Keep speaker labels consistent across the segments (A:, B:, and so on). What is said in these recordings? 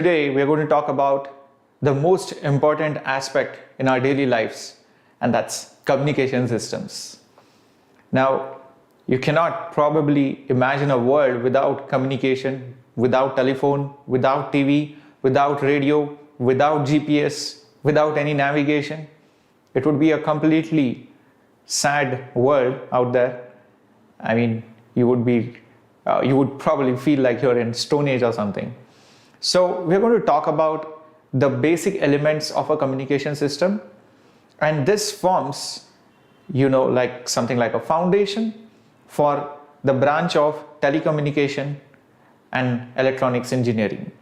A: Today we are going to talk about the most important aspect in our daily lives, and that's communication systems. Now, you cannot probably imagine a world without communication, without telephone, without TV, without radio, without GPS, without any navigation. It would be a completely sad world out there. I mean, you would probably feel like you're in Stone Age or something. So we're going to talk about the basic elements of a communication system, and this forms, like something like a foundation for the branch of telecommunication and electronics engineering.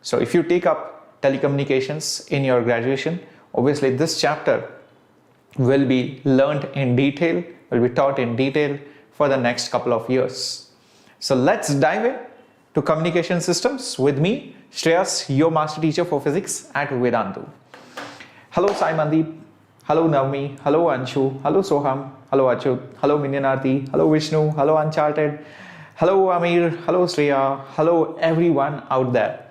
A: So if you take up telecommunications in your graduation, obviously this chapter will be learned in detail, will be taught in detail for the next couple of years. So let's dive in to communication systems with me, Shreyas, your master teacher for physics at Vedantu. Hello Sai Mandeep, hello Navmi, hello Anshu, hello Soham, hello Achut, hello Minyanarthi, hello Vishnu, hello Uncharted, hello Amir, hello Shreya, hello everyone out there.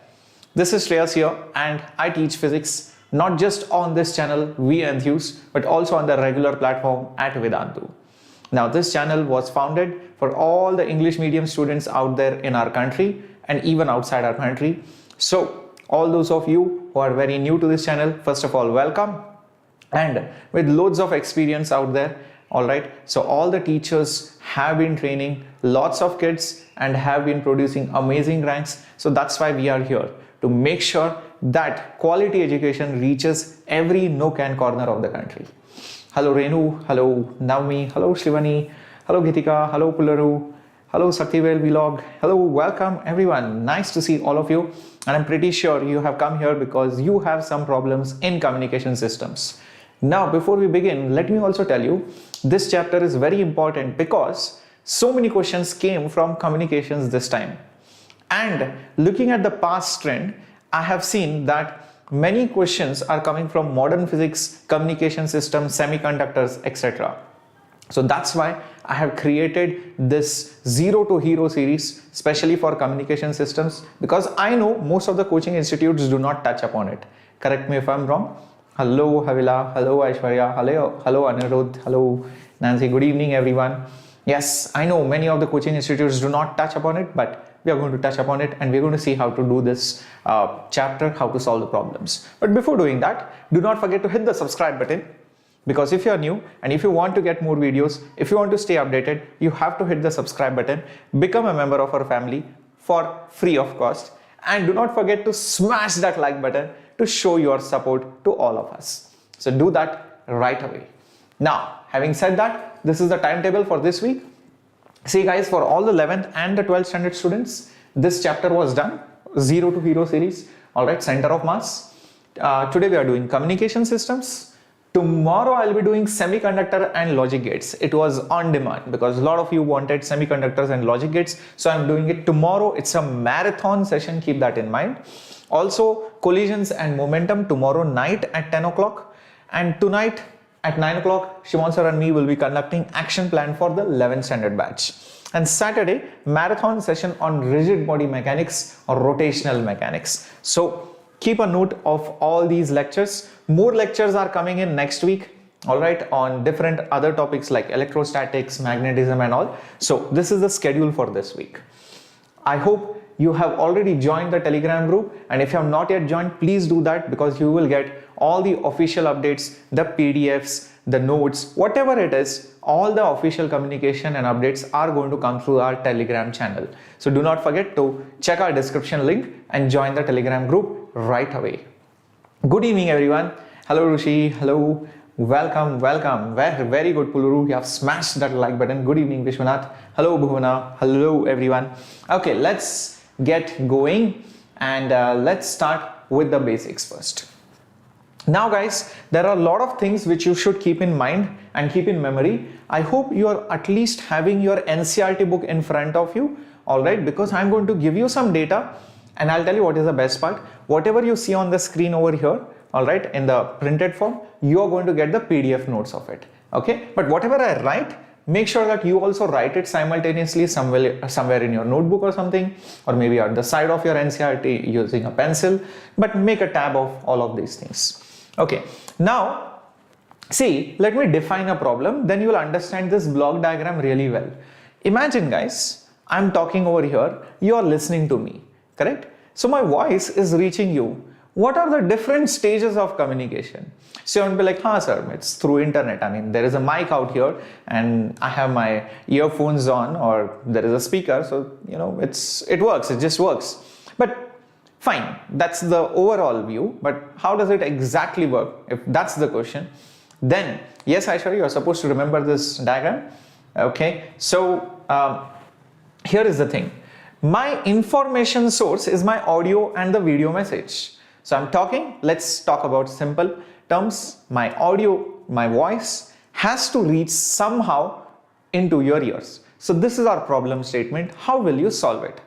A: This is Shreyas here, and I teach physics not just on this channel, We Enthuse, but also on the regular platform at Vedantu. Now, this channel was founded for all the English medium students out there in our country and even outside our country. So, all those of you who are very new to this channel, first of all, welcome. And with loads of experience out there, alright, so all the teachers have been training lots of kids and have been producing amazing ranks. So that's why we are here, to make sure that quality education reaches every nook and corner of the country. Hello Renu, hello Navmi, hello Shivani, hello Gitika, hello Pularu, hello Saktivel Vlog, hello, welcome everyone. Nice to see all of you, and I'm pretty sure you have come here because you have some problems in communication systems. Now, before we begin, let me also tell you, this chapter is very important because so many questions came from communications this time. And looking at the past trend, I have seen that many questions are coming from modern physics, communication systems, semiconductors, etc. So that's why I have created this Zero to Hero series, especially for communication systems, because I know most of the coaching institutes do not touch upon it. Correct me if I'm wrong. Hello Havila, hello Aishwarya, hello Anirudh, hello Nancy, good evening everyone. Yes, I know many of the coaching institutes do not touch upon it, but we are going to touch upon it and we're going to see how to do this chapter, how to solve the problems. But before doing that, do not forget to hit the subscribe button, because if you are new and if you want to get more videos, if you want to stay updated, you have to hit the subscribe button, become a member of our family for free of cost, and do not forget to smash that like button to show your support to all of us. So do that right away. Now, having said that, this is the timetable for this week. See guys, for all the 11th and the 12th standard students, this chapter was done, Zero to Hero series, alright, center of mass. Today we are doing communication systems. Tomorrow I'll be doing semiconductor and logic gates. It was on demand because a lot of you wanted semiconductors and logic gates. So I'm doing it tomorrow. It's a marathon session, keep that in mind. Also, collisions and momentum tomorrow night at 10 o'clock. And tonight at 9 o'clock, Shimon sir and me will be conducting action plan for the 11th standard batch. And Saturday, marathon session on rigid body mechanics or rotational mechanics. So keep a note of all these lectures. More lectures are coming in next week, alright, on different other topics like electrostatics, magnetism and all. So this is the schedule for this week. I hope you have already joined the Telegram group, and if you have not yet joined, please do that, because you will get all the official updates, the PDFs, the notes, whatever it is, all the official communication and updates are going to come through our Telegram channel. So do not forget to check our description link and join the Telegram group right away. Good evening everyone. Hello Rushi, hello, welcome. Very good Puluru, you have smashed that like button. Good evening Vishwanath, hello Bhuvana, hello everyone. Okay, let's get going and let's start with the basics first. Now guys, there are a lot of things which you should keep in mind and keep in memory. I hope you are at least having your NCERT book in front of you, alright, because I'm going to give you some data and I'll tell you what is the best part. Whatever you see on the screen over here, alright, in the printed form, you are going to get the PDF notes of it, okay? But whatever I write, make sure that you also write it simultaneously somewhere in your notebook or something, or maybe at the side of your NCERT using a pencil, but make a tab of all of these things. Okay, now see, let me define a problem, then you will understand this block diagram really well. Imagine guys, I'm talking over here, you are listening to me, correct? So my voice is reaching you. What are the different stages of communication? So you won't be like, sir, it's through internet. I mean, there is a mic out here and I have my earphones on, or there is a speaker. So, you know, it works, it just works. But fine, that's the overall view. But how does it exactly work? If that's the question, then yes, Aisha, you're supposed to remember this diagram. Okay, so here is the thing. My information source is my audio and the video message. So I'm talking, let's talk about simple terms. My audio, my voice has to reach somehow into your ears. So this is our problem statement. How will you solve it?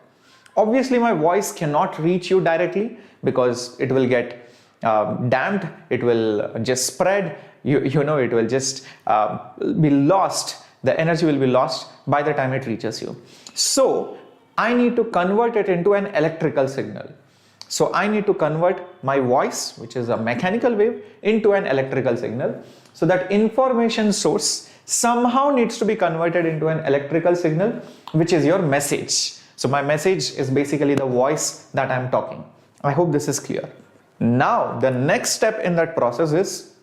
A: Obviously my voice cannot reach you directly because it will get damped, it will just spread, you know, it will just be lost. The energy will be lost by the time it reaches you. So I need to convert it into an electrical signal. So I need to convert my voice, which is a mechanical wave, into an electrical signal. So that information source somehow needs to be converted into an electrical signal, which is your message. So my message is basically the voice that I'm talking. I hope this is clear. Now the next step in that process is,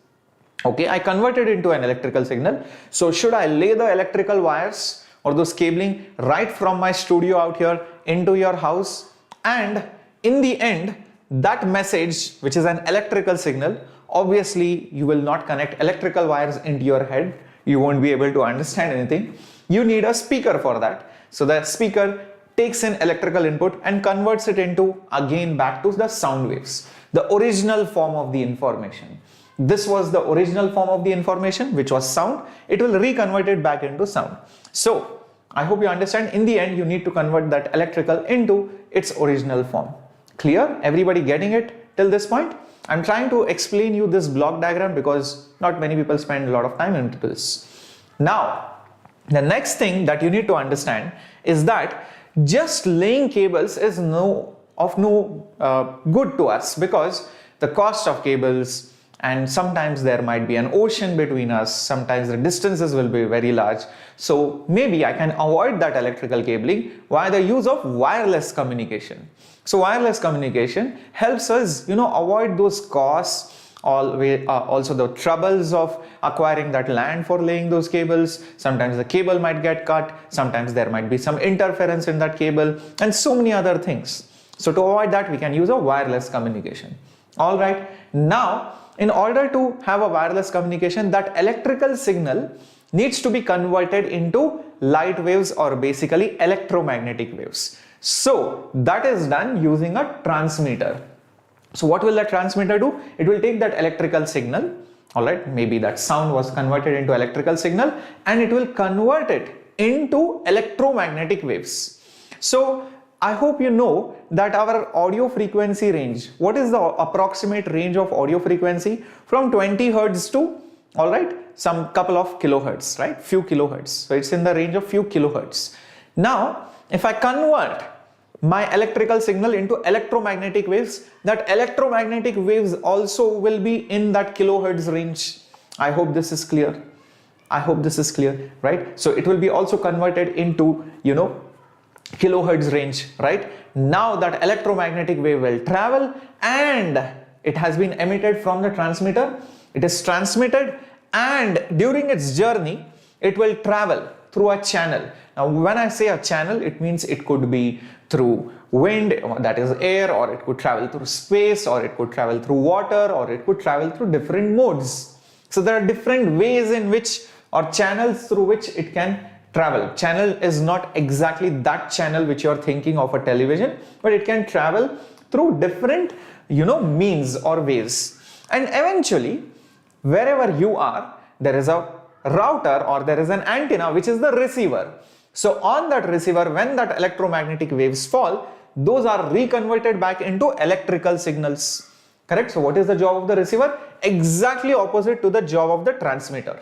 A: okay, I converted it into an electrical signal. So should I lay the electrical wires or those cabling right from my studio out here into your house? And in the end, that message, which is an electrical signal, obviously you will not connect electrical wires into your head. You won't be able to understand anything. You need a speaker for that. So the speaker takes in electrical input and converts it into, again, back to the sound waves, the original form of the information. This was the original form of the information, which was sound. It will reconvert it back into sound. So I hope you understand, in the end, you need to convert that electrical into its original form. Clear? Everybody getting it till this point? I'm trying to explain you this block diagram because not many people spend a lot of time into this. Now, the next thing that you need to understand is that just laying cables is no good to us, because the cost of cables, and sometimes there might be an ocean between us, sometimes the distances will be very large. So maybe I can avoid that electrical cabling via the use of wireless communication. So wireless communication helps us, avoid those costs, also the troubles of acquiring that land for laying those cables. Sometimes the cable might get cut, sometimes there might be some interference in that cable, and so many other things. So to avoid that, we can use a wireless communication. All right, now in order to have a wireless communication, that electrical signal needs to be converted into light waves, or basically electromagnetic waves. So that is done using a transmitter. So what will the transmitter do? It will take that electrical signal, all right, maybe that sound was converted into electrical signal, and it will convert it into electromagnetic waves. So I hope you know that our audio frequency range, what is the approximate range of audio frequency? From 20 Hertz to, all right, some couple of kilohertz, right? Few kilohertz. So it's in the range of few kilohertz. Now, if I convert my electrical signal into electromagnetic waves, that electromagnetic waves also will be in that kilohertz range. I hope this is clear. I hope this is clear, right? So it will be also converted into, kilohertz range, right? Now that electromagnetic wave will travel, and it has been emitted from the transmitter. It is transmitted, and during its journey, it will travel through a channel. Now, when I say a channel, it means it could be through wind, that is air, or it could travel through space, or it could travel through water, or it could travel through different modes. So there are different ways in which, or channels through which it can travel. Channel is not exactly that channel which you are thinking of, a television, but it can travel through different, means or ways. And eventually, wherever you are, there is a router, or there is an antenna, which is the receiver. So on that receiver, when that electromagnetic waves fall, those are reconverted back into electrical signals. Correct? So what is the job of the receiver? Exactly opposite to the job of the transmitter.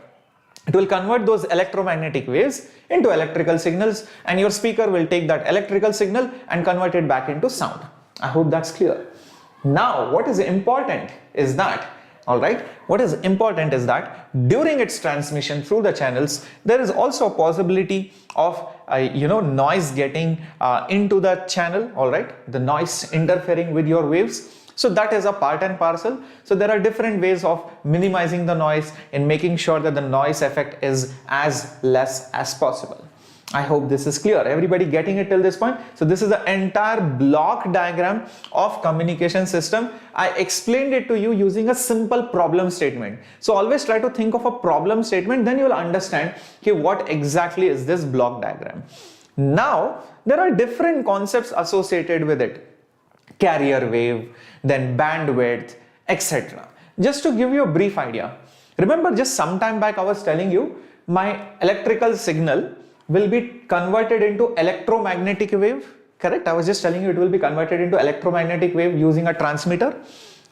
A: It will convert those electromagnetic waves into electrical signals, and your speaker will take that electrical signal and convert it back into sound. I hope that's clear. Now, what is important is that, alright, what is important is that during its transmission through the channels, there is also a possibility of noise getting into the channel, alright, the noise interfering with your waves. So that is a part and parcel. So there are different ways of minimizing the noise and making sure that the noise effect is as less as possible. I hope this is clear. Everybody getting it till this point? So this is the entire block diagram of communication system. I explained it to you using a simple problem statement. So always try to think of a problem statement, then you will understand what exactly is this block diagram. Now, there are different concepts associated with it. Carrier wave, then bandwidth, etc. Just to give you a brief idea. Remember, just some time back I was telling you my electrical signal will be converted into electromagnetic wave, correct? I was just telling you it will be converted into electromagnetic wave using a transmitter,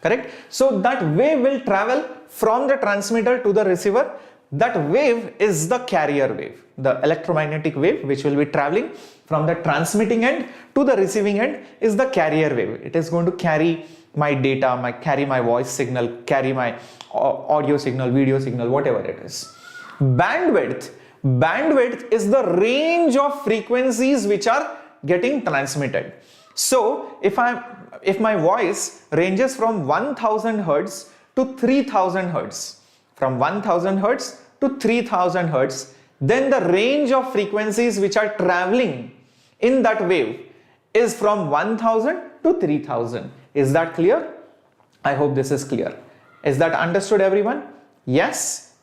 A: correct? So that wave will travel from the transmitter to the receiver. That wave is the carrier wave, the electromagnetic wave which will be traveling from the transmitting end to the receiving end is the carrier wave. It is going to carry my data, carry my voice signal, carry my audio signal, video signal, whatever it is. Bandwidth is the range of frequencies which are getting transmitted. So if my voice ranges from 1000 Hertz to 3000 Hertz, from 1000 Hertz to 3000 Hertz, then the range of frequencies which are traveling in that wave is from 1000 to 3000. Is that clear? I hope this is clear. Is that understood, everyone? Yes?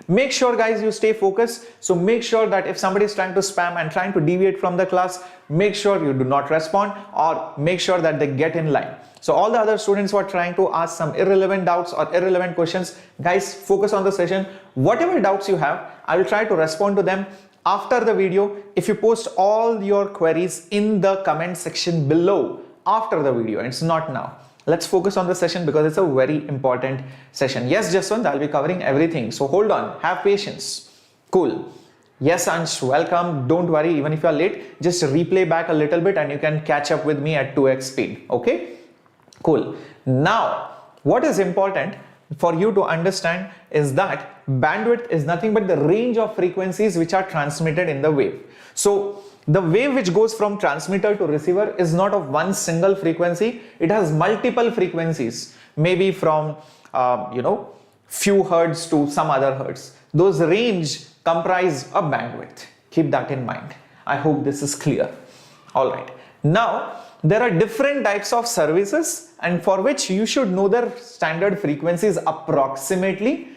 A: Make sure, guys, you stay focused. So make sure that if somebody is trying to spam and trying to deviate from the class, make sure you do not respond, or make sure that they get in line. So all the other students who are trying to ask some irrelevant doubts or irrelevant questions, guys, focus on the session. Whatever doubts you have, I will try to respond to them after the video. If you post all your queries in the comment section below after the video, and it's not now. Let's focus on the session because it's a very important session. Yes, Jaswant, I'll be covering everything. So hold on, have patience. Cool. Yes, Ansh, welcome. Don't worry, even if you are late, just replay back a little bit and you can catch up with me at 2x speed. Okay? Cool. Now, what is important for you to understand is that bandwidth is nothing but the range of frequencies which are transmitted in the wave. So the wave which goes from transmitter to receiver is not of one single frequency. It has multiple frequencies, maybe from few hertz to some other hertz. Those range comprise a bandwidth. Keep that in mind. I hope this is clear. All right. Now, there are different types of services, and for which you should know their standard frequencies approximately.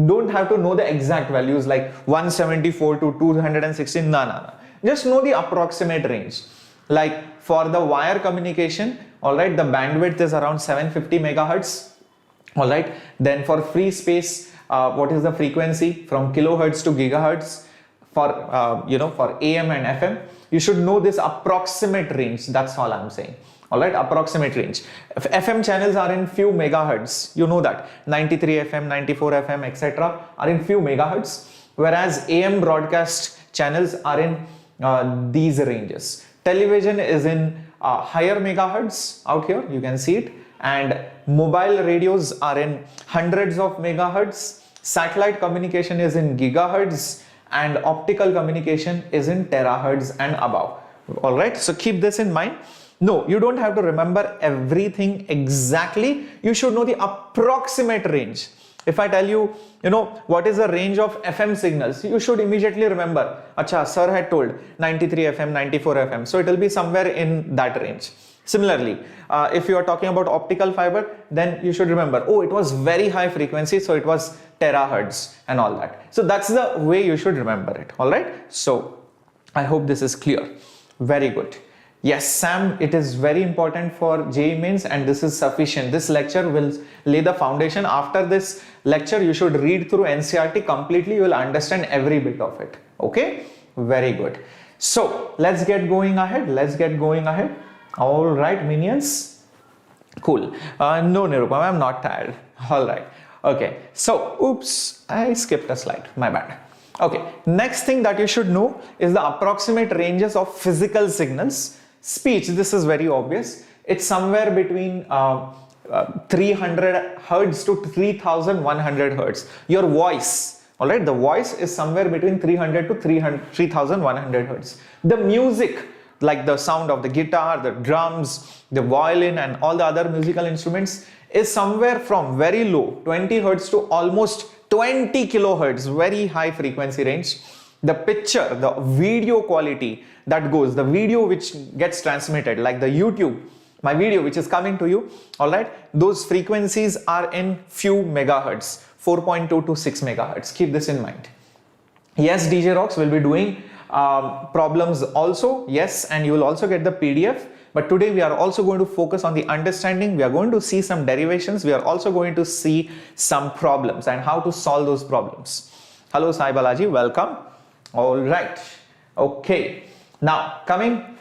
A: Don't have to know the exact values like 174 to 216. No. Just know the approximate range. Like for the wire communication, all right, the bandwidth is around 750 megahertz. All right. Then for free space, what is the frequency from kilohertz to gigahertz? For for AM and FM, you should know this approximate range. That's all I'm saying. All right, approximate range. If FM channels are in few megahertz, you know that 93 FM, 94 FM, etc. are in few megahertz, whereas AM broadcast channels are in these ranges. Television is in higher megahertz. Out here you can see it, and mobile radios are in hundreds of megahertz. Satellite communication is in gigahertz, and optical communication is in terahertz and above. All right, so keep this in mind. No, you don't have to remember everything exactly. You should know the approximate range. If I tell you, what is the range of FM signals, you should immediately remember, Acha, sir had told 93 FM, 94 FM. So it will be somewhere in that range. Similarly, if you are talking about optical fiber, then you should remember, oh, it was very high frequency, so it was terahertz and all that. So that's the way you should remember it. All right. So I hope this is clear. Very good. Yes, Sam, it is very important for JEE Mains, and this is sufficient. This lecture will lay the foundation. After this lecture, you should read through NCERT completely. You will understand every bit of it. Okay, very good. So let's get going ahead. All right, minions. Cool. No, Nirupam, I'm not tired. All right. Okay, so oops, I skipped a slide, my bad. Okay, next thing that you should know is the approximate ranges of physical signals. Speech, this is very obvious. It's somewhere between 300 hertz to 3100 hertz. Your voice, all right, the voice is somewhere between 300 to 3100 hertz. The music, like the sound of the guitar, the drums, the violin and all the other musical instruments, is somewhere from very low 20 hertz to almost 20 kilohertz, very high frequency range. The picture, the video quality that goes, the video which gets transmitted, like the YouTube, my video which is coming to you, all right, those frequencies are in few megahertz, 4.2 to 6 megahertz. Keep this in mind. Yes, DJ Rocks will be doing problems also, yes, and you will also get the PDF. But today we are also going to focus on the understanding. We are going to see some derivations. We are also going to see some problems and how to solve those problems. Hello Sai Balaji, welcome. All right. Okay. Now coming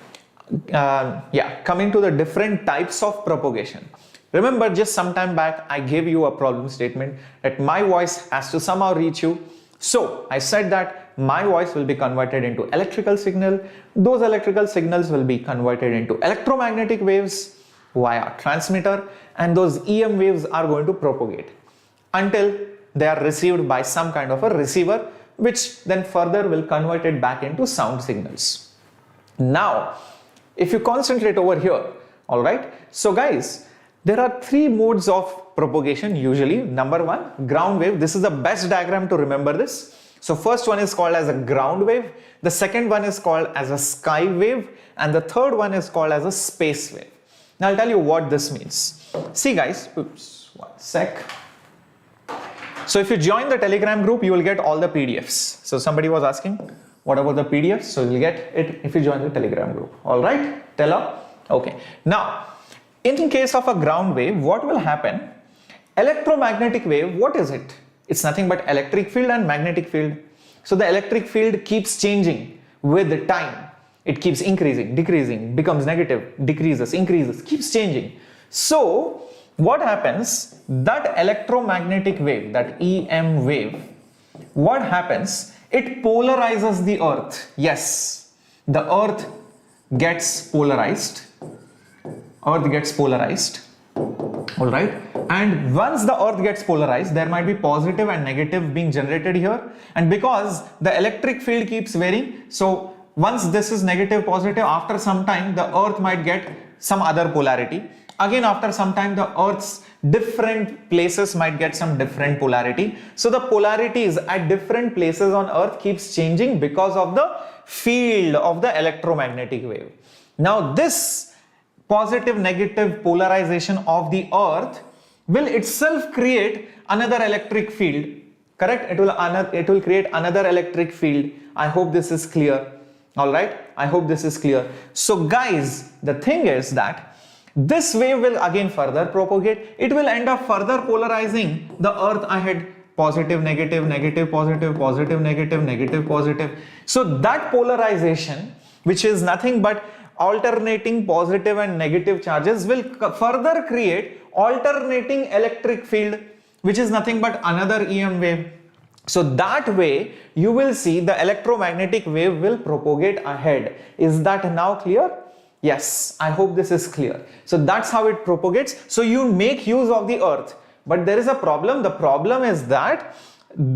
A: to the different types of propagation. Remember, just some time back I gave you a problem statement that my voice has to somehow reach you. So I said that my voice will be converted into electrical signal. Those electrical signals will be converted into electromagnetic waves via transmitter, and those EM waves are going to propagate until they are received by some kind of a receiver, which then further will convert it back into sound signals. Now, if you concentrate over here, all right, so guys, there are three modes of propagation usually. Number one, ground wave. This is the best diagram to remember this. So first one is called as a ground wave, the second one is called as a sky wave, and the third one is called as a space wave. Now I'll tell you what this means. See guys, oops, one sec. So if you join the Telegram group, you will get all the PDFs. So somebody was asking, what about the PDFs? So you'll get it if you join the Telegram group. All right, Tella? Okay. Now, in case of a ground wave, what will happen? Electromagnetic wave, what is it? It's nothing but electric field and magnetic field. So the electric field keeps changing with the time. It keeps increasing, decreasing, becomes negative, decreases, increases, keeps changing. So what happens? That electromagnetic wave, that EM wave, what happens? It polarizes the earth. Yes, the earth gets polarized. Earth gets polarized. All right, and once the earth gets polarized, there might be positive and negative being generated here, and because the electric field keeps varying, so once this is negative, positive, after some time the earth might get some other polarity. Again, after some time the earth's different places might get some different polarity. So the polarities at different places on earth keeps changing because of the field of the electromagnetic wave. Now this positive negative polarization of the earth will itself create another electric field, correct? It will create another electric field. I hope this is clear. All right, I hope this is clear. So guys, the thing is that this wave will again further propagate. It will end up further polarizing the earth ahead, positive, negative, negative, positive, positive, negative, negative, positive. So that polarization, which is nothing but alternating positive and negative charges, will further create alternating electric field, which is nothing but another EM wave. So that way you will see the electromagnetic wave will propagate ahead. Is that now clear? Yes, I hope this is clear. So that's how it propagates. So you make use of the earth, but there is a problem. The problem is that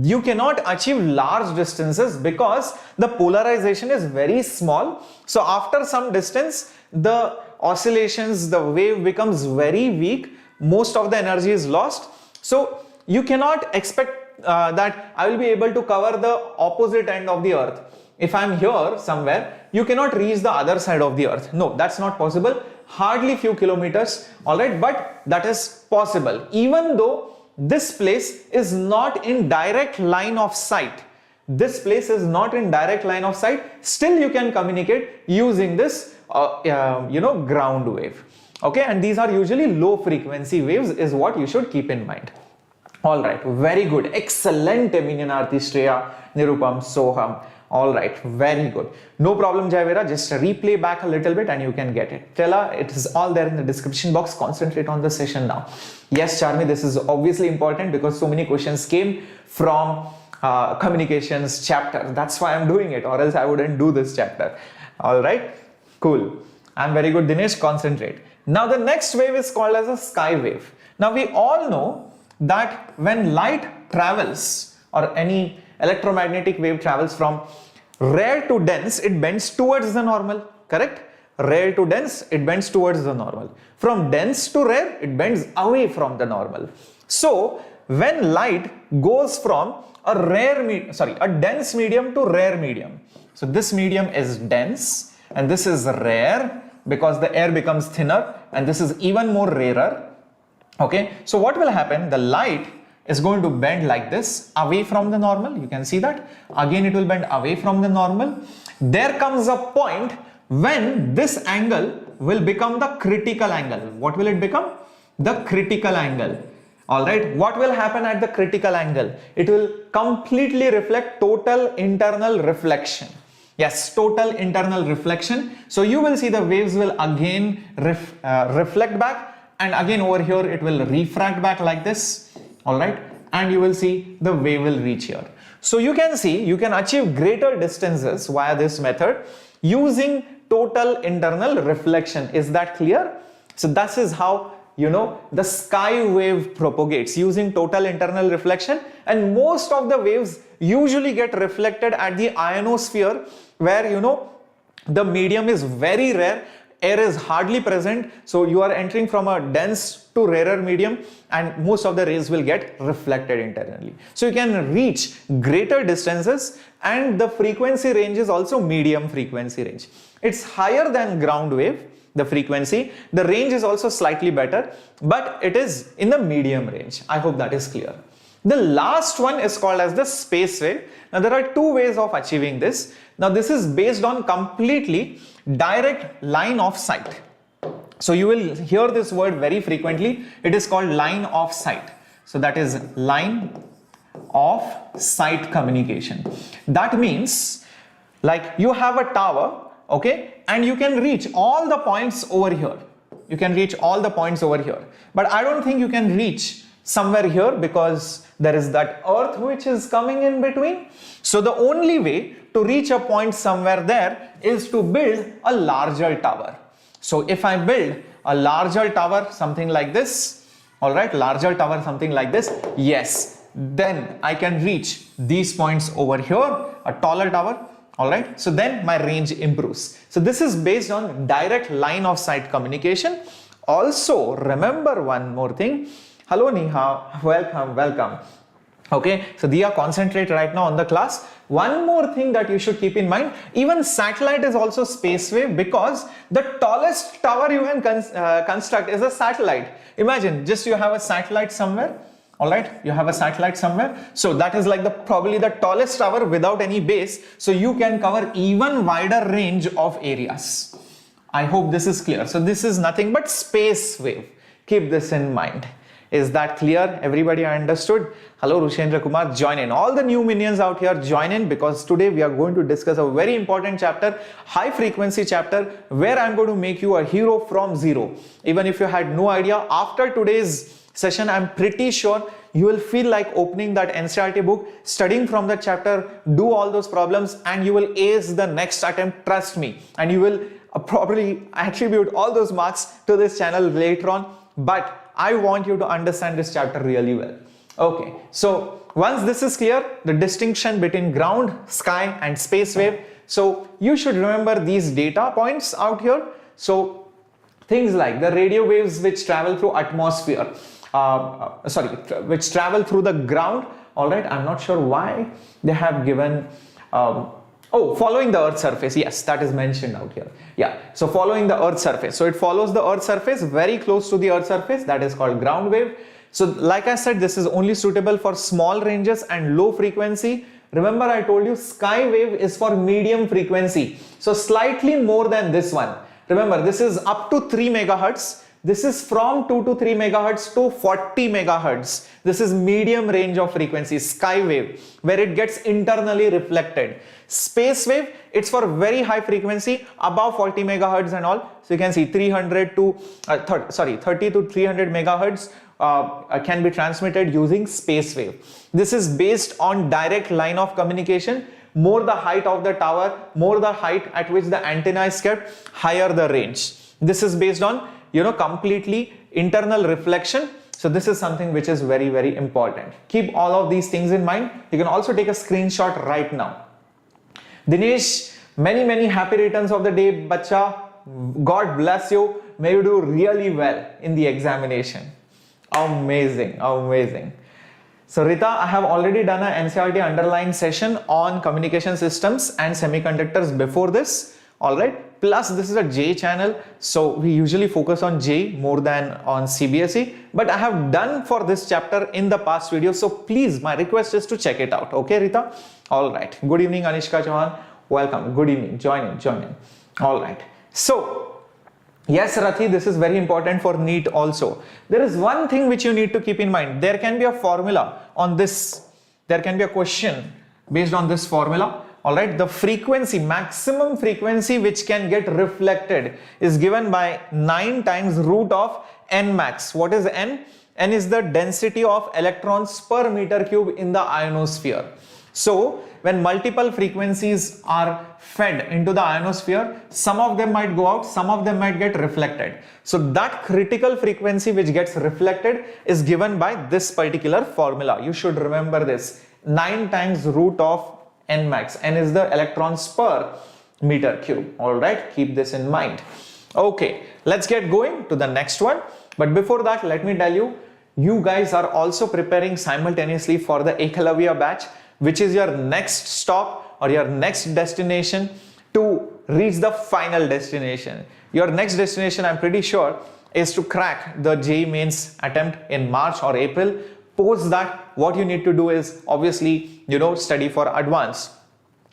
A: you cannot achieve large distances because the polarization is very small. So after some distance, the oscillations, the wave becomes very weak. Most of the energy is lost. So you cannot expect that I will be able to cover the opposite end of the earth. If I am here somewhere, you cannot reach the other side of the earth. No, that's not possible. Hardly few kilometers, all right, but that is possible. Even though this place is not in direct line of sight. This place is not in direct line of sight. Still you can communicate using this ground wave. Okay, and these are usually low frequency waves is what you should keep in mind. All right, very good, excellent Minyanarthi, Shreya, Nirupam, Soham. Alright, very good. No problem, Javera. Just replay back a little bit and you can get it. Tella, it is all there in the description box. Concentrate on the session now. Yes, Charmi, this is obviously important because so many questions came from communications chapter. That's why I'm doing it, or else I wouldn't do this chapter. Alright, cool. I'm very good, Dinesh. Concentrate. Now the next wave is called as a sky wave. Now we all know that when light travels or any electromagnetic wave travels from rare to dense, it bends towards the normal, correct? Rare to dense, it bends towards the normal. From dense to rare, it bends away from the normal. So when light goes from a dense medium to rare medium. So this medium is dense and this is rare because the air becomes thinner, and this is even more rarer. Okay, so what will happen? The light is going to bend like this away from the normal. You can see that. Again, it will bend away from the normal. There comes a point when this angle will become the critical angle. What will it become? The critical angle. Alright, what will happen at the critical angle? It will completely reflect total internal reflection. Yes, total internal reflection. So you will see the waves will again reflect back, and again over here it will refract back like this. Alright, and you will see the wave will reach here. So you can see you can achieve greater distances via this method using total internal reflection. Is that clear? So this is how the sky wave propagates, using total internal reflection, and most of the waves usually get reflected at the ionosphere, where the medium is very rare, air is hardly present, so you are entering from a dense to rarer medium, and most of the rays will get reflected internally. So you can reach greater distances, and the frequency range is also medium frequency range. It's higher than ground wave, the frequency. The range is also slightly better, but it is in the medium range. I hope that is clear. The last one is called as the space wave. Now there are two ways of achieving this. Now this is based on completely direct line of sight. So you will hear this word very frequently. It is called line of sight. So that is line of sight communication. That means like you have a tower, okay, and you can reach all the points over here. You can reach all the points over here. But I don't think you can reach somewhere here because there is that earth which is coming in between. So the only way to reach a point somewhere there is to build a larger tower. So if I build a larger tower, something like this, alright, larger tower, something like this, yes, then I can reach these points over here, a taller tower. Alright, so then my range improves. So this is based on direct line of sight communication. Also, remember one more thing. Hello Neha, welcome. Okay, so Diya, concentrate right now on the class. One more thing that you should keep in mind, even satellite is also space wave, because the tallest tower you can construct is a satellite. Imagine, just you have a satellite somewhere. Alright, you have a satellite somewhere. So that is like probably the tallest tower without any base. So you can cover even wider range of areas. I hope this is clear. So this is nothing but space wave. Keep this in mind. Is that clear? Everybody understood? Hello Rushendra Kumar, join in. All the new minions out here, join in, because today we are going to discuss a very important chapter, high frequency chapter, where I'm going to make you a hero from zero. Even if you had no idea, after today's session, I'm pretty sure you will feel like opening that NCERT book, studying from that chapter, do all those problems, and you will ace the next attempt, trust me. And you will probably attribute all those marks to this channel later on. But I want you to understand this chapter really well. Okay, so once this is clear, the distinction between ground, sky and space wave. So you should remember these data points out here. So things like the radio waves which travel through atmosphere, which travel through the ground. All right, I'm not sure why they have given, following the earth surface. Yes, that is mentioned out here. Yeah, so following the earth surface. So it follows the earth surface, very close to the earth surface. That is called ground wave. So like I said, this is only suitable for small ranges and low frequency. Remember, I told you sky wave is for medium frequency. So slightly more than this one. Remember, this is up to 3 megahertz. This is from 2 to 3 megahertz to 40 megahertz. This is medium range of frequency, sky wave, where it gets internally reflected. Space wave, it's for very high frequency, above 40 megahertz and all. So you can see 30 to 300 megahertz can be transmitted using space wave. This is based on direct line of communication. More the height of the tower, more the height at which the antenna is kept, higher the range. This is based on, completely internal reflection. So this is something which is very, very important. Keep all of these things in mind. You can also take a screenshot right now. Dinesh, many, many happy returns of the day, bacha. God bless you. May you do really well in the examination. Amazing, amazing. So Rita, I have already done an NCERT underlined session on communication systems and semiconductors before this. All right. Plus this is a JEE channel. So we usually focus on JEE more than on CBSE. But I have done for this chapter in the past video. So please, my request is to check it out. Okay, Rita? All right. Good evening, Anishka Chauhan. Welcome. Good evening. Join in, join in. All right. So yes, Rathi, this is very important for NEET also. There is one thing which you need to keep in mind. There can be a formula on this. There can be a question based on this formula. All right. The frequency, maximum frequency which can get reflected is given by 9 times root of n max. What is n? N is the density of electrons per meter cube in the ionosphere. So when multiple frequencies are fed into the ionosphere, some of them might go out, some of them might get reflected. So that critical frequency which gets reflected is given by this particular formula. You should remember this. 9 times root of n max. N is the electrons per meter cube. All right, keep this in mind. Okay, let's get going to the next one. But before that, let me tell you, you guys are also preparing simultaneously for the Equilibria Batch, which is your next stop or your next destination to reach the final destination. Your next destination, I'm pretty sure, is to crack the JEE Mains attempt in March or April. Post that, what you need to do is obviously, study for advance.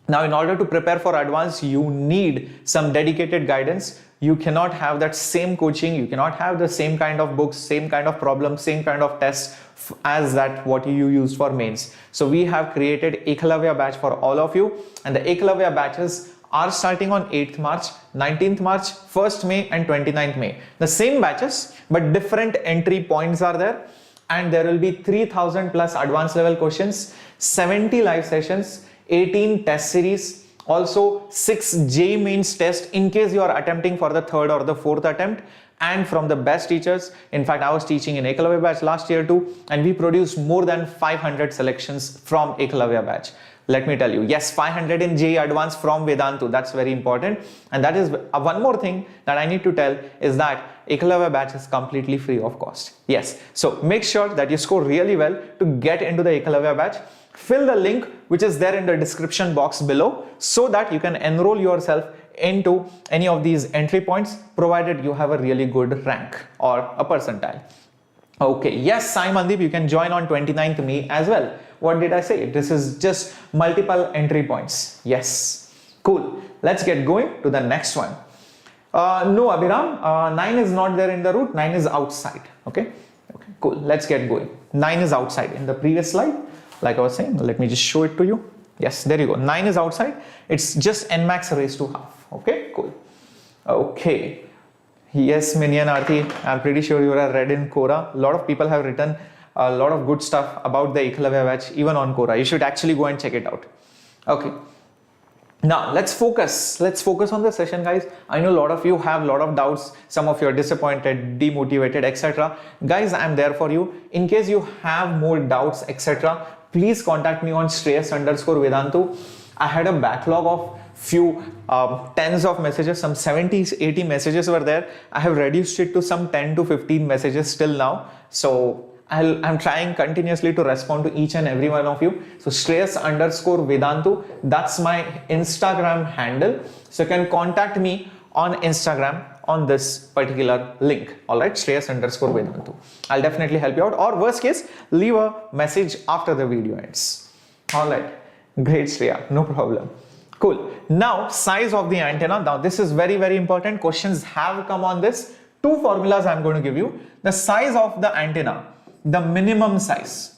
A: Now, in order to prepare for advance, you need some dedicated guidance. You cannot have that same coaching. You cannot have the same kind of books, same kind of problems, same kind of tests as that what you used for mains. So we have created Equilibria Batch for all of you, and the Equilibria batches are starting on 8th March, 19th March, 1st May and 29th May. The same batches, but different entry points are there, and there will be 3000 plus advanced level questions, 70 live sessions, 18 test series, also 6 JEE Mains tests in case you are attempting for the 3rd or the 4th attempt, and from the best teachers. In fact, I was teaching in Equilibria Batch last year too, and we produced more than 500 selections from Equilibria Batch. Let me tell you, yes, 500 in JEE Advanced from Vedantu. That's very important. And that is one more thing that I need to tell is that Equilibria Batch is completely free of cost. Yes. So make sure that you score really well to get into the Equilibria Batch. Fill the link which is there in the description box below so that you can enroll yourself into any of these entry points, provided you have a really good rank or a percentile. Okay, yes, Sai Mandeep, you can join on 29th May as well. What did I say? This is just multiple entry points. Yes, cool. Let's get going to the next one. No, Abhiram, 9 is not there in the route. 9 is outside. Okay, cool. Let's get going. 9 is outside. In the previous slide, like I was saying, let me just show it to you. Yes, there you go. 9 is outside. It's just n max raised to half. Okay, cool. Okay. Yes, Minion Arthi, I'm pretty sure you are read in Quora. A lot of people have written a lot of good stuff about the Equilibria Batch, even on Quora. You should actually go and check it out. Okay. Now, let's focus. Let's focus on the session, guys. I know a lot of you have a lot of doubts. Some of you are disappointed, demotivated, etc. Guys, I'm there for you. In case you have more doubts, etc., please contact me on Shreyas_Vedantu. I had a backlog of few tens of messages, some 70-80 messages were there. I have reduced it to some 10 to 15 messages till now. So I'm trying continuously to respond to each and every one of you. So Shreyas_Vedantu, that's my Instagram handle. So you can contact me on Instagram on this particular link. All right, Shreyas_Vedantu. I'll definitely help you out, or worst case, leave a message after the video ends. All right, great, Shreya, no problem. Cool. Now, size of the antenna. Now, this is very, very important. Questions have come on this. two formulas I'm going to give you. The size of the antenna, the minimum size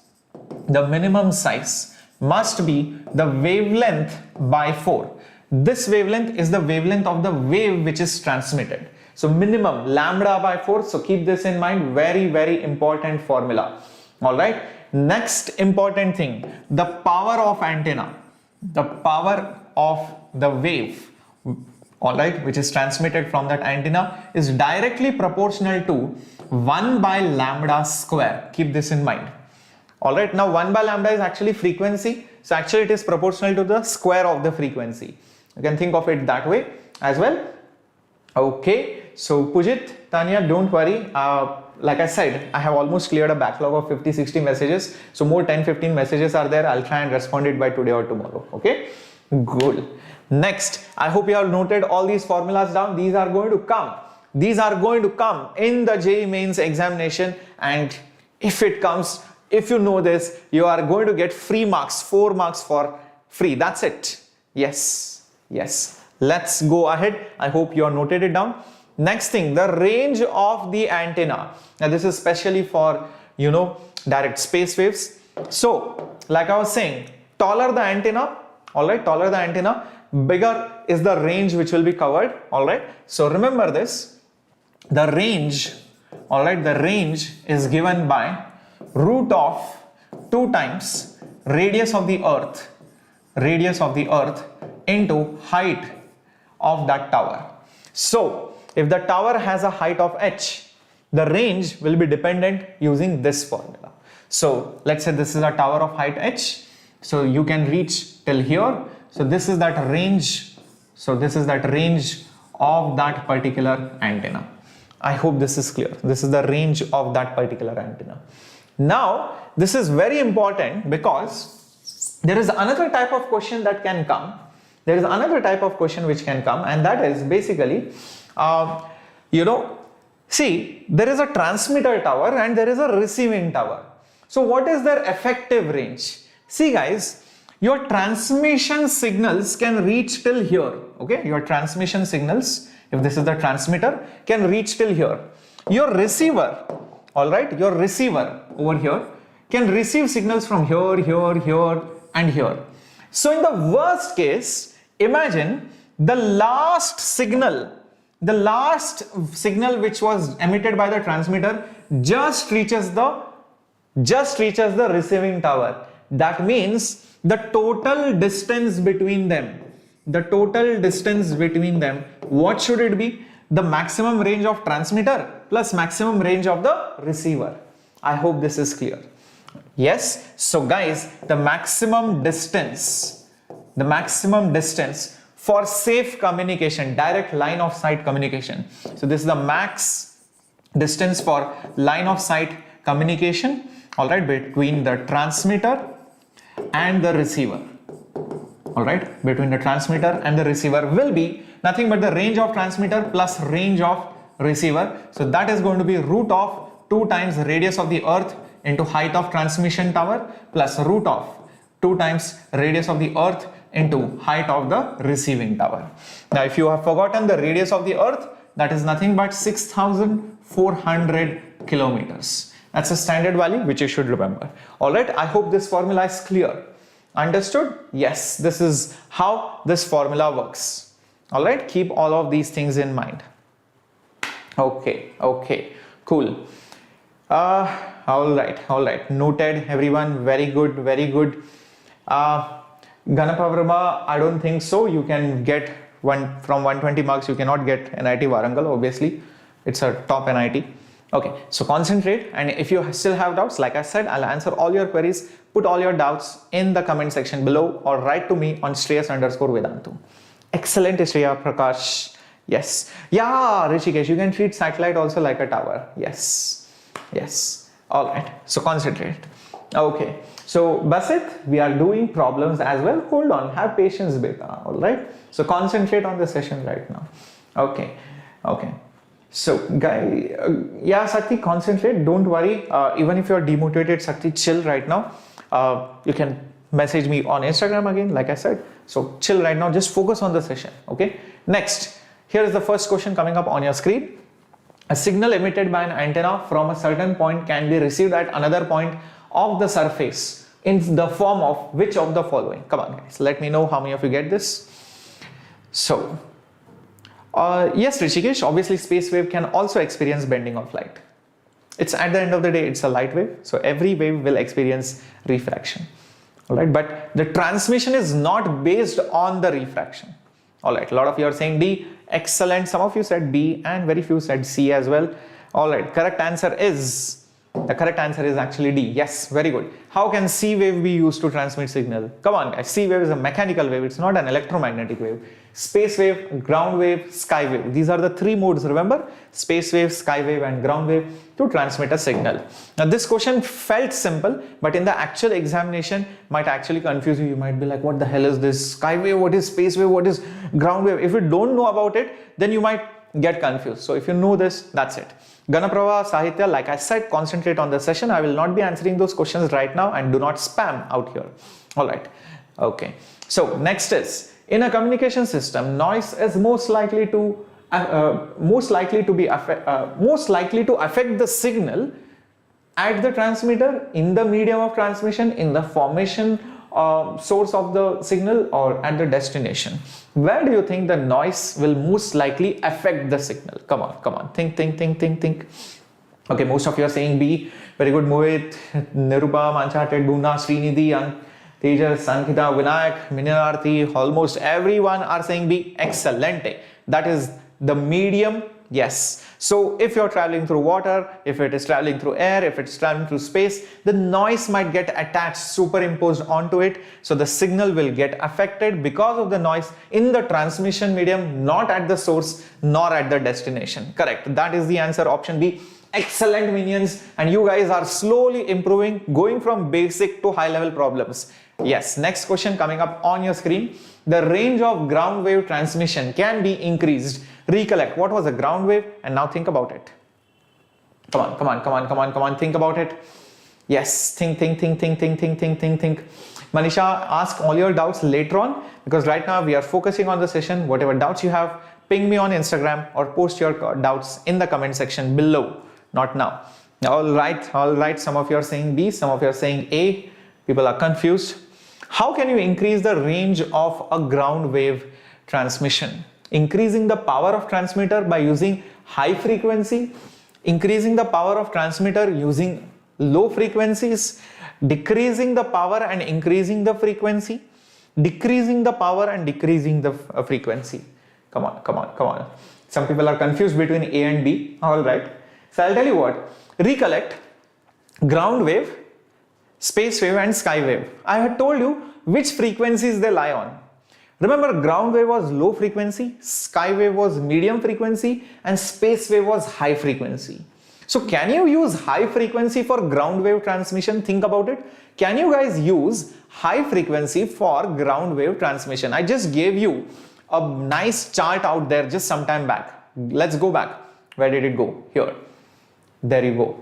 A: must be the wavelength by 4. This wavelength is the wavelength of the wave which is transmitted. So minimum lambda by 4. So keep this in mind. Very, very important formula. All right. Next important thing, the power of antenna, the power of the wave, all right, which is transmitted from that antenna is directly proportional to 1 by lambda square. Keep this in mind. All right. Now 1 by lambda is actually frequency. So actually it is proportional to the square of the frequency. You can think of it that way as well. Okay. So Pujit, Tanya, don't worry. Like I said, I have almost cleared a backlog of 50-60 messages. So more 10-15 messages are there. I'll try and respond it by today or tomorrow. Okay. Good. Next, I hope you have noted all these formulas down. These are going to come. These are going to come in the JEE Mains examination. And if it comes, if you know this, you are going to get free marks, 4 marks for free. That's it. Yes. Yes. Let's go ahead. I hope you have noted it down. Next thing, the range of the antenna. Now this is especially for, direct space waves. So like I was saying, taller the antenna, all right, taller the antenna, bigger is the range which will be covered. All right. So remember this, the range, all right, the range is given by root of 2 times radius of the earth into height of that tower. So if the tower has a height of h, the range will be dependent using this formula. So let's say this is a tower of height h. So you can reach till here. So this is that range. So this is that range of that particular antenna. I hope this is clear. This is the range of that particular antenna. Now, this is very important because there is another type of question that can come. There is another type of question which can come, and that is basically, see, there is a transmitter tower and there is a receiving tower. So what is their effective range? See guys, your transmission signals can reach till here. Okay, your transmission signals, if this is the transmitter, can reach till here. Your receiver, all right, your receiver over here can receive signals from here, here, here, and here. So in the worst case, imagine the last signal which was emitted by the transmitter just reaches the receiving tower. That means the total distance between them, what should it be? The maximum range of transmitter plus maximum range of the receiver. I hope this is clear. Yes. So guys, the maximum distance for safe communication, direct line of sight communication. So this is the max distance for line of sight communication, all right, between the transmitter and the receiver. All right, between the transmitter and the receiver will be nothing but the range of transmitter plus range of receiver. So that is going to be root of 2 times radius of the earth into height of transmission tower plus root of 2 times radius of the earth into height of the receiving tower. Now if you have forgotten the radius of the earth, that is nothing but 6,400 kilometers. That's a standard value which you should remember. All right, I hope this formula is clear. Understood? Yes, this is how this formula works. All right, keep all of these things in mind. Okay, cool. All right, noted everyone. Very good. Ganapavrama, I don't think so. You can get from 120 marks, you cannot get NIT Warangal, obviously. It's a top NIT. Okay, so concentrate, and if you still have doubts, like I said, I'll answer all your queries. Put all your doubts in the comment section below or write to me on Shreyas_Vedantu. Excellent, Shreya Prakash. Yes. Yeah, Rishikesh, you can treat satellite also like a tower. Yes. All right, so concentrate. Okay, so Basit, we are doing problems as well. Hold on, have patience, beta. All right, so concentrate on the session right now. Okay. So guy, yeah, Sakti, concentrate. Don't worry. Even if you are demotivated, Sakti, chill right now. You can message me on Instagram again, like I said. So chill right now. Just focus on the session. Okay. Next, here is the first question coming up on your screen. A signal emitted by an antenna from a certain point can be received at another point of the surface in the form of which of the following? Come on guys, let me know how many of you get this. So, yes Rishikesh, obviously space wave can also experience bending of light. It's at the end of the day, it's a light wave, so every wave will experience refraction. Alright, but the transmission is not based on the refraction. Alright, a lot of you are saying D, excellent. Some of you said B and very few said C as well. Alright, the correct answer is actually D. Yes, very good. How can C wave be used to transmit signal? Come on guys, C wave is a mechanical wave, it's not an electromagnetic wave. Space wave, ground wave, sky wave. These are the three modes, remember? Space wave, sky wave and ground wave to transmit a signal. Now this question felt simple, but in the actual examination might actually confuse you. You might be like, what the hell is this? Sky wave, what is space wave, what is ground wave? If you don't know about it, then you might get confused. So if you know this, that's it. Ganaprava, Sahitya, like I said, concentrate on the session. I will not be answering those questions right now and do not spam out here. Alright, okay. So next is, in a communication system, noise is most likely to affect the signal at the transmitter, in the medium of transmission, in the formation source of the signal, or at the destination. Where do you think the noise will most likely affect the signal? Come on, think. Okay, most of you are saying B. Very good, Mohit, Nirupa, Manchate, Duna, Srinidhi, Tejas, Sankita, Vinayak, Minarthi, almost everyone are saying B. Excellent. That is the medium. Yes. So if you're traveling through water, if it is traveling through air, if it's traveling through space, the noise might get attached, superimposed onto it. So the signal will get affected because of the noise in the transmission medium, not at the source nor at the destination. Correct. That is the answer, option B. Excellent minions, and you guys are slowly improving, going from basic to high level problems. Yes, next question coming up on your screen. The range of ground wave transmission can be increased. Recollect what was a ground wave and now think about it. Come on, think about it. Yes, think. Manisha, ask all your doubts later on, because right now we are focusing on the session. Whatever doubts you have, ping me on Instagram or post your doubts in the comment section below. Not now. All right. Some of you are saying B, some of you are saying A. People are confused. How can you increase the range of a ground wave transmission? Increasing the power of transmitter by using high frequency, increasing the power of transmitter using low frequencies, decreasing the power and increasing the frequency, decreasing the power and decreasing the frequency. Come on. Some people are confused between A and B. All right. So I'll tell you what, recollect ground wave, space wave and sky wave. I had told you which frequencies they lie on. Remember, ground wave was low frequency, sky wave was medium frequency and space wave was high frequency. So can you use high frequency for ground wave transmission? Think about it. Can you guys use high frequency for ground wave transmission? I just gave you a nice chart out there just some time back. Let's go back. Where did it go? Here. There you go.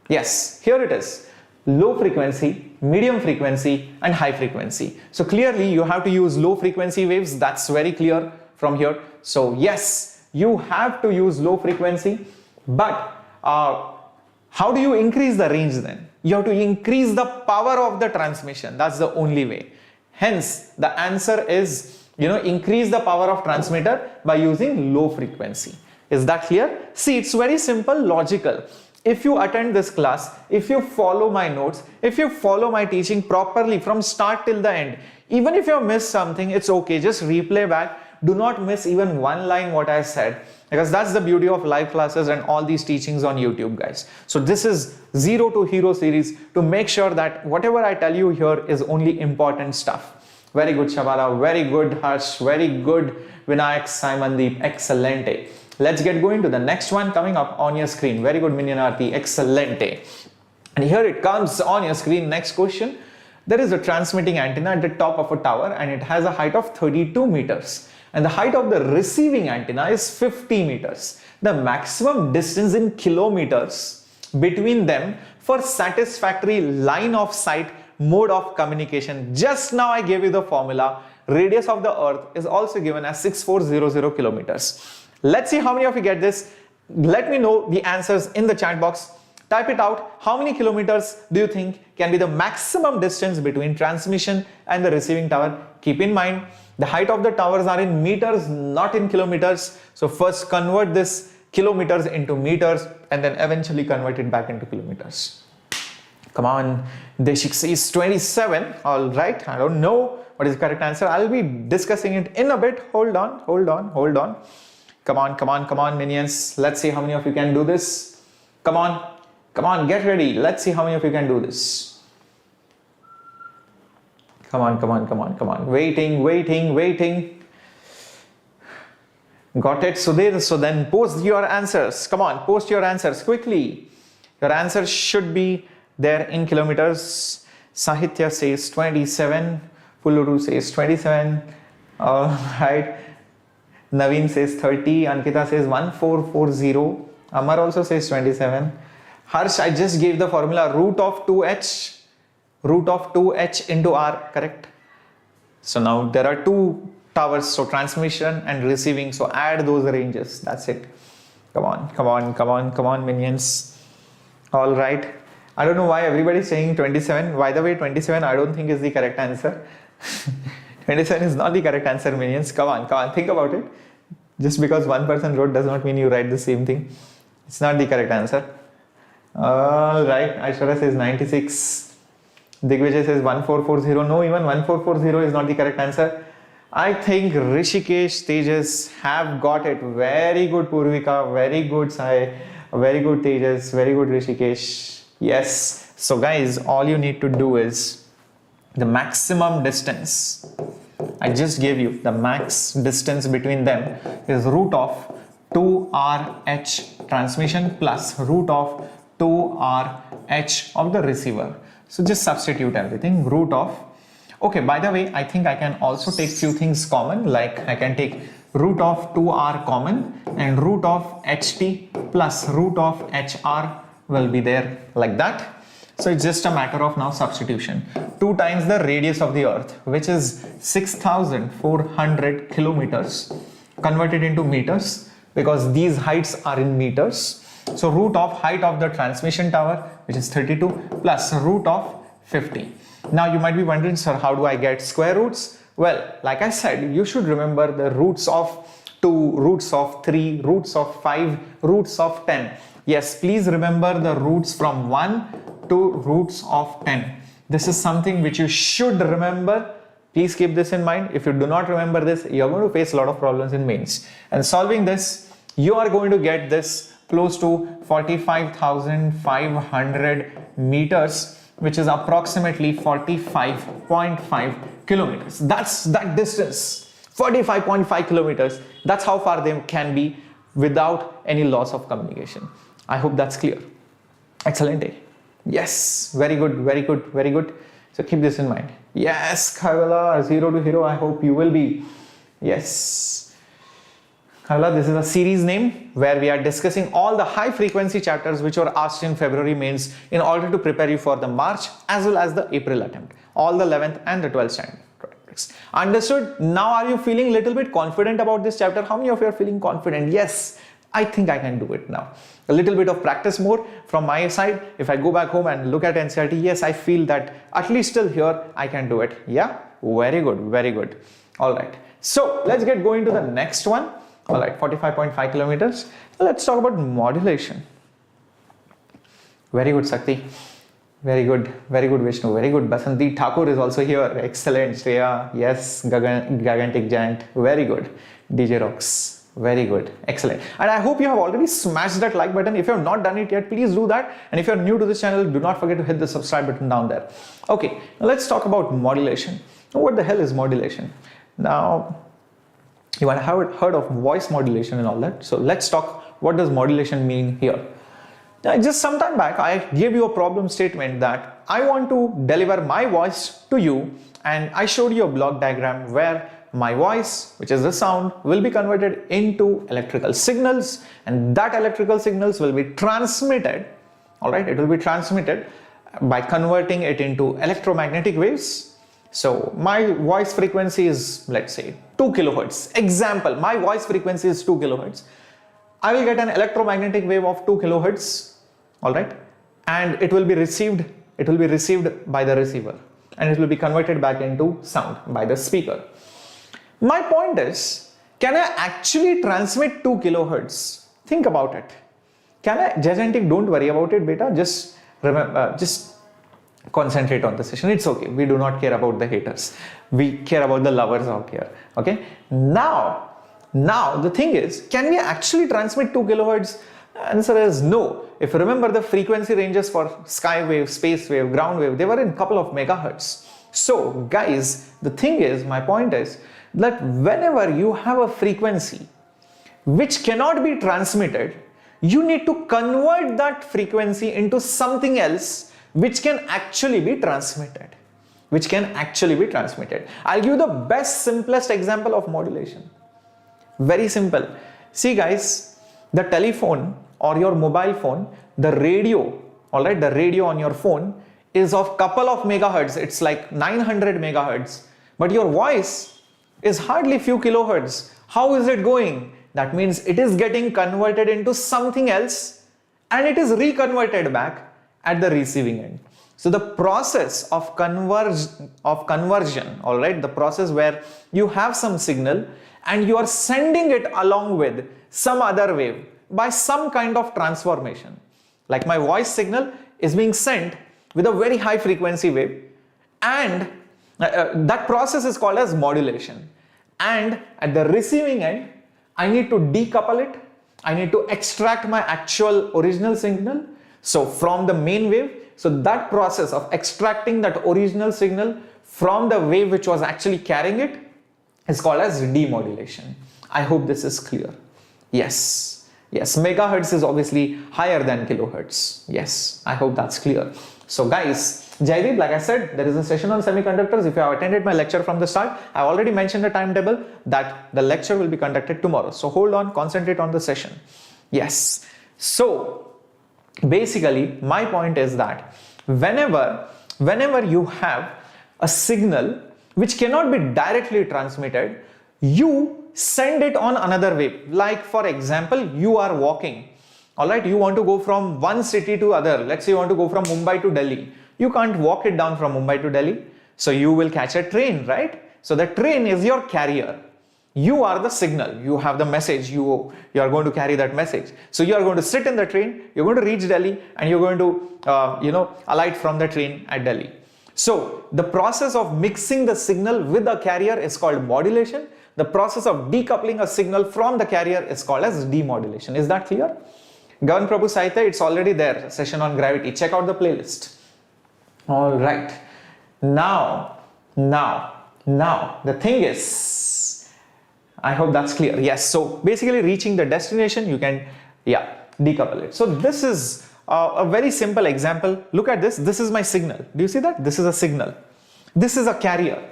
A: Yes, here it is. Low frequency, medium frequency and high frequency. So clearly you have to use low frequency waves. That's very clear from here. So yes, you have to use low frequency, but how do you increase the range then? You have to increase the power of the transmission. That's the only way. Hence the answer is, increase the power of transmitter by using low frequency. Is that clear? See, it's very simple, logical. If you attend this class, if you follow my notes, if you follow my teaching properly from start till the end, even if you miss something, it's okay. Just replay back. Do not miss even one line what I said, because that's the beauty of live classes and all these teachings on YouTube, guys. So this is Zero to Hero series to make sure that whatever I tell you here is only important stuff. Very good, Shabala. Very good, Harsh. Very good, Vinayak, Simondeep. Excellent. Let's get going to the next one coming up on your screen. Very good, Minyanarthi. Excellent. And here it comes on your screen. Next question. There is a transmitting antenna at the top of a tower and it has a height of 32 meters. And the height of the receiving antenna is 50 meters. The maximum distance in kilometers between them for satisfactory line of sight mode of communication. Just now I gave you the formula. Radius of the earth is also given as 6400 kilometers. Let's see how many of you get this. let me know the answers in the chat box. Type it out. How many kilometers do you think can be the maximum distance between transmission and the receiving tower? Keep in mind, the height of the towers are in meters, not in kilometers. So first convert this kilometers into meters and then eventually convert it back into kilometers. Come on, Deshik says 27. All right, I don't know what is the correct answer. I'll be discussing it in a bit. Hold on. Come on, minions. Let's see how many of you can do this. Come on, get ready. Let's see how many of you can do this. Come on. Waiting. Got it, Sudhir? So then post your answers. Come on, post your answers quickly. Your answer should be there in kilometers. Sahitya says 27. Puluru says 27. Alright. Naveen says 30. Ankita says 1440. Amar also says 27. Harsh, I just gave the formula root of 2h into r, correct? So now there are two towers, so transmission and receiving, so add those ranges. That's it. Come on, minions. All right. I don't know why everybody is saying 27. By the way, 27 I don't think is the correct answer. 27 is not the correct answer, minions. Come on, think about it. Just because one person wrote does not mean you write the same thing. It's not the correct answer. All right, Aishwarya says 96. Digvijay says 1440. No, even 1440 is not the correct answer. I think Rishikesh, Tejas have got it. Very good, Purvika. Very good, Sai. Very good, Tejas. Very good, Rishikesh. Yes. So guys, all you need to do is the maximum distance. I just gave you the max distance between them is root of 2RH transmission plus root of 2RH of the receiver. So just substitute everything. Root of, okay, by the way, I think I can also take few things common, like I can take root of 2R common and root of HT plus root of HR will be there like that. So it's just a matter of now substitution. 2 times the radius of the earth, which is 6,400 kilometers, converted into meters because these heights are in meters. So root of height of the transmission tower, which is 32 plus root of 50. Now you might be wondering, sir, how do I get square roots? Well, like I said, you should remember the roots of 2, roots of 3, roots of 5, roots of 10. Yes, please remember the roots from 1 to roots of 10. This is something which you should remember. Please keep this in mind. If you do not remember this, you're going to face a lot of problems in mains. And solving this, you are going to get this close to 45,500 meters, which is approximately 45.5 kilometers. That's that distance, 45.5 kilometers. That's how far they can be without any loss of communication. I hope that's clear. Excellent day. Yes, very good. So keep this in mind. Yes, Kaivala, 0 to hero. I hope you will be. Yes. Kaivala, this is a series name where we are discussing all the high frequency chapters which were asked in February mains in order to prepare you for the March as well as the April attempt. All the 11th and the 12th standard topics. Understood? Now are you feeling a little bit confident about this chapter? How many of you are feeling confident? Yes, I think I can do it now. A little bit of practice more from my side. If I go back home and look at NCERT, yes, I feel that at least till here I can do it. Yeah, very good. All right, so let's get going to the next one. All right, 45.5 kilometers. Let's talk about modulation. Very good, Sakti. Very good, Vishnu. Very good. Basanti Thakur is also here. Excellent, Shreya. Yes, gigantic giant. Very good. DJ Rocks. Very good. Excellent. And I hope you have already smashed that like button. If you have not done it yet, please do that. And if you're new to this channel, do not forget to hit the subscribe button down there. Okay, now let's talk about modulation. Now, what the hell is modulation? Now, you might have heard of voice modulation and all that. So let's talk, what does modulation mean here? Now, just some time back, I gave you a problem statement that I want to deliver my voice to you, and I showed you a block diagram where my voice, which is the sound, will be converted into electrical signals, and that electrical signals will be transmitted. All right, it will be transmitted by converting it into electromagnetic waves. So my voice frequency is, let's say, 2 kilohertz. Example, my voice frequency is 2 kilohertz. I will get an electromagnetic wave of 2 kilohertz, all right, and it will be received by the receiver, and it will be converted back into sound by the speaker. My point is, can I actually transmit 2 kilohertz? Think about it. Can I, Jayantik, don't worry about it, beta. Just remember, just concentrate on the session. It's okay. We do not care about the haters. We care about the lovers out here. Okay. Now the thing is, can we actually transmit 2 kilohertz? Answer is no. If you remember the frequency ranges for sky wave, space wave, ground wave, they were in couple of megahertz. So guys, the thing is, my point is that whenever you have a frequency which cannot be transmitted, you need to convert that frequency into something else which can actually be transmitted. I'll give you the best, simplest example of modulation. Very simple. See guys, the telephone or your mobile phone, the radio, all right, the radio on your phone is of couple of megahertz. It's like 900 megahertz, but your voice is hardly few kilohertz. How is it going? That means it is getting converted into something else and it is reconverted back at the receiving end. So the process of conversion, all right, the process where you have some signal and you are sending it along with some other wave by some kind of transformation. Like my voice signal is being sent with a very high frequency wave, and that process is called as modulation. And at the receiving end, I need to decouple it. I need to extract my actual original signal. So from the main wave, so that process of extracting that original signal from the wave which was actually carrying it is called as demodulation. I hope this is clear. Yes, megahertz is obviously higher than kilohertz. Yes, I hope that's clear. So guys, Jaideep, like I said, there is a session on semiconductors. If you have attended my lecture from the start, I already mentioned the timetable that the lecture will be conducted tomorrow. So hold on, concentrate on the session. Yes. So basically, my point is that whenever you have a signal which cannot be directly transmitted, you send it on another wave. Like for example, you are walking. All right, you want to go from one city to other. Let's say you want to go from Mumbai to Delhi. You can't walk it down from Mumbai to Delhi. So you will catch a train, right? So the train is your carrier. You are the signal. You have the message. You are going to carry that message. So you are going to sit in the train. You're going to reach Delhi and you're going to, alight from the train at Delhi. So the process of mixing the signal with the carrier is called modulation. The process of decoupling a signal from the carrier is called as demodulation. Is that clear? Gavan Prabhu Saitya, it's already there, session on gravity. Check out the playlist. All right. Now, the thing is, I hope that's clear. Yes. So basically reaching the destination, you can, decouple it. So this is a very simple example. Look at this. This is my signal. Do you see that? This is a signal. This is a carrier.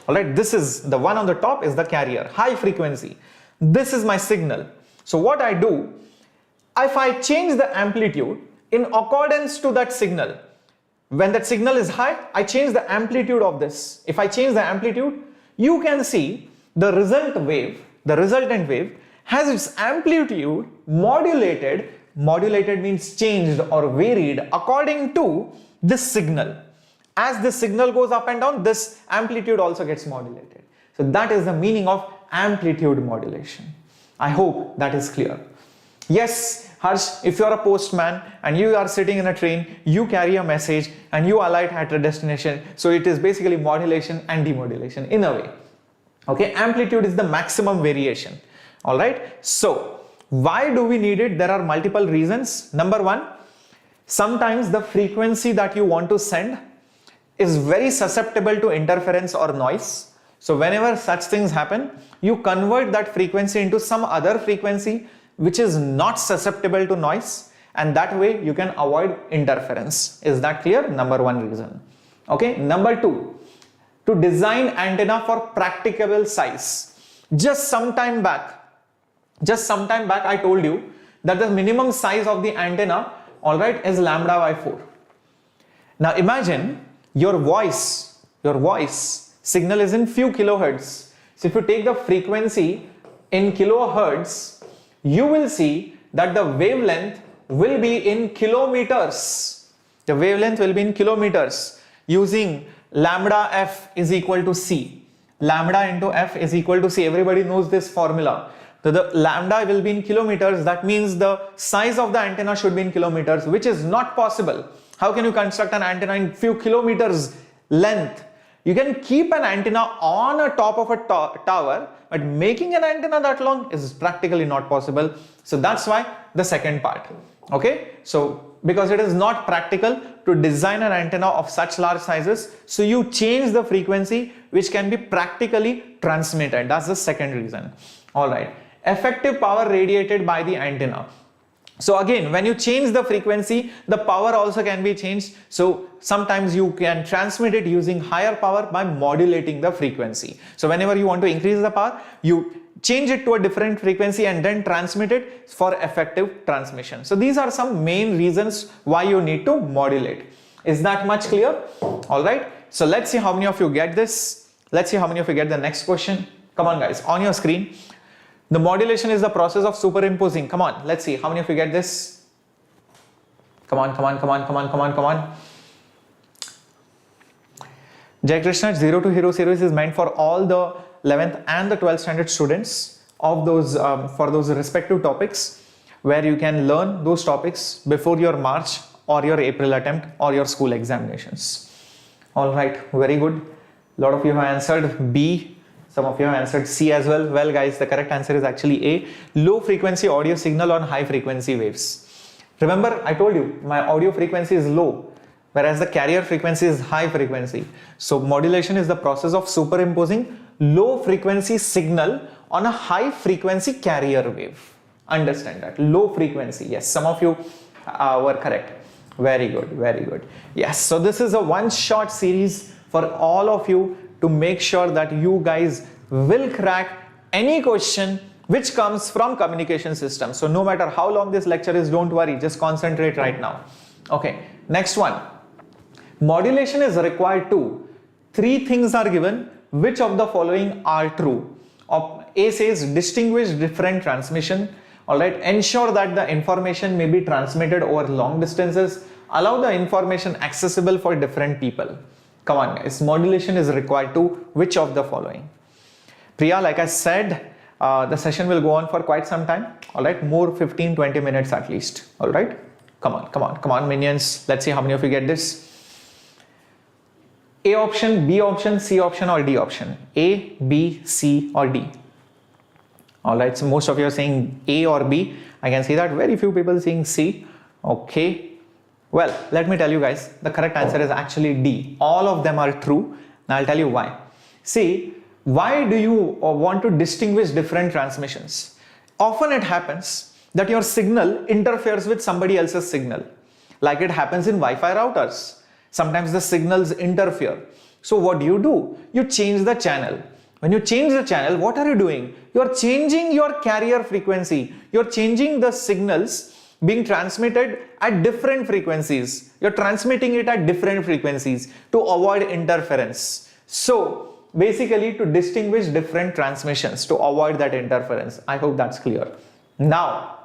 A: All right. This is the one on the top is the carrier, high frequency. This is my signal. So what I do, if I change the amplitude in accordance to that signal, when that signal is high, I change the amplitude of this. If I change the amplitude, you can see the resultant wave has its amplitude modulated. Modulated means changed or varied according to this signal. As this signal goes up and down, this amplitude also gets modulated. So that is the meaning of amplitude modulation. I hope that is clear. Yes, Harsh, if you are a postman and you are sitting in a train, you carry a message and you alight at a destination. So it is basically modulation and demodulation in a way. Okay, amplitude is the maximum variation. All right. So why do we need it? There are multiple reasons. Number one, sometimes the frequency that you want to send is very susceptible to interference or noise. So whenever such things happen, you convert that frequency into some other frequency which is not susceptible to noise, and that way you can avoid interference. Is that clear? Number one reason. Okay. Number two, to design antenna for practicable size. Just some time back I told you that the minimum size of the antenna, all right, is lambda by 4. Now imagine your voice signal is in few kilohertz. So if you take the frequency in kilohertz, you will see that the wavelength will be in kilometers. The wavelength will be in kilometers using lambda f is equal to c. Lambda into f is equal to c. Everybody knows this formula. So the lambda will be in kilometers. That means the size of the antenna should be in kilometers, which is not possible. How can you construct an antenna in few kilometers length? You can keep an antenna on a top of a tower, but making an antenna that long is practically not possible. So that's why the second part. Okay, so because it is not practical to design an antenna of such large sizes, so you change the frequency which can be practically transmitted. That's the second reason. All right, effective power radiated by the antenna. So again, when you change the frequency, the power also can be changed. So sometimes you can transmit it using higher power by modulating the frequency. So whenever you want to increase the power, you change it to a different frequency and then transmit it for effective transmission. So these are some main reasons why you need to modulate. Is that much clear? All right. So let's see how many of you get this. Let's see how many of you get the next question. Come on guys, on your screen. The modulation is the process of superimposing. Come on, let's see how many of you get this. Come on, come on, come on, come on, come on, come on. Jai Krishna, Zero to Hero series is meant for all the 11th and the 12th standard students of those for those respective topics, where you can learn those topics before your March or your April attempt or your school examinations. All right, very good. A lot of you have answered B. Some of you have answered C as well. Well guys, the correct answer is actually A. Low frequency audio signal on high frequency waves. Remember, I told you my audio frequency is low, whereas the carrier frequency is high frequency. So modulation is the process of superimposing low frequency signal on a high frequency carrier wave. Understand that. Low frequency. Yes, some of you were correct. Very good, very good. Yes, so this is a one shot series for all of you to make sure that you guys will crack any question which comes from communication system. So no matter how long this lecture is, don't worry, just concentrate right now. Okay, next one. Modulation is required to. Three things are given. Which of the following are true? A says distinguish different transmission. All right, ensure that the information may be transmitted over long distances. Allow the information accessible for different people. Come on guys, modulation is required to which of the following? Priya, like I said, the session will go on for quite some time. All right, more 15-20 minutes at least. All right, come on, come on, come on minions. Let's see how many of you get this. A option, B option, C option or D option? A, B, C or D? All right, so most of you are saying A or B. I can see that very few people saying C. Okay. Well, let me tell you guys, the correct answer is actually D. All of them are true. Now I'll tell you why. See, why do you want to distinguish different transmissions? Often it happens that your signal interferes with somebody else's signal. Like it happens in Wi-Fi routers. Sometimes the signals interfere. So what do? You change the channel. When you change the channel, what are you doing? You are changing your carrier frequency. You are changing the signals being transmitted at different frequencies. You're transmitting it at different frequencies to avoid interference. So basically to distinguish different transmissions to avoid that interference. I hope that's clear. Now,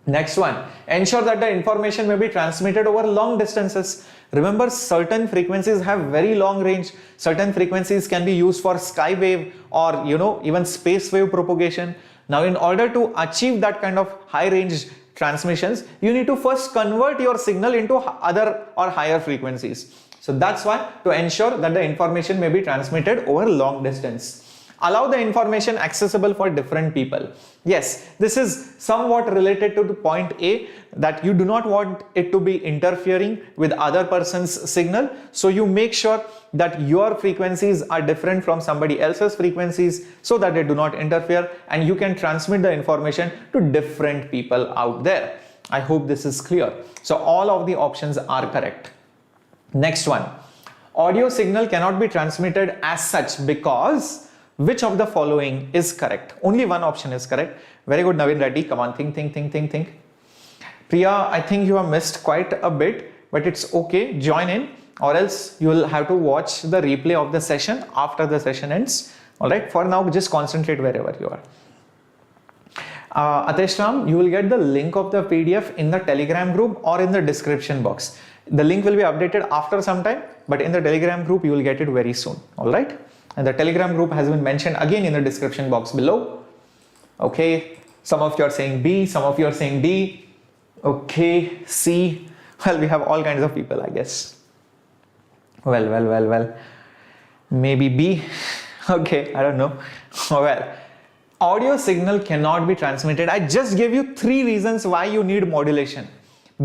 A: next one, ensure that the information may be transmitted over long distances. Remember, certain frequencies have very long range. Certain frequencies can be used for sky wave or even space wave propagation. Now, in order to achieve that kind of high range transmissions, you need to first convert your signal into other or higher frequencies. So that's why, to ensure that the information may be transmitted over long distance. Allow the information accessible for different people. Yes, this is somewhat related to the point A, that you do not want it to be interfering with other person's signal. So you make sure that your frequencies are different from somebody else's frequencies so that they do not interfere and you can transmit the information to different people out there. I hope this is clear. So all of the options are correct. Next one, audio signal cannot be transmitted as such because which of the following is correct? Only one option is correct. Very good, Naveen Reddy. Come on, think. Priya, I think you have missed quite a bit, but it's okay. Join in, or else you will have to watch the replay of the session after the session ends. All right, for now, just concentrate wherever you are. Atesh Ram, you will get the link of the PDF in the Telegram group or in the description box. The link will be updated after some time, but in the Telegram group, you will get it very soon. All right. And the Telegram group has been mentioned again in the description box below. Okay. Some of you are saying B, some of you are saying D. Okay. C. Well, we have all kinds of people, I guess. Well. Maybe B. Okay. I don't know. Well, audio signal cannot be transmitted. I just gave you 3 reasons why you need modulation.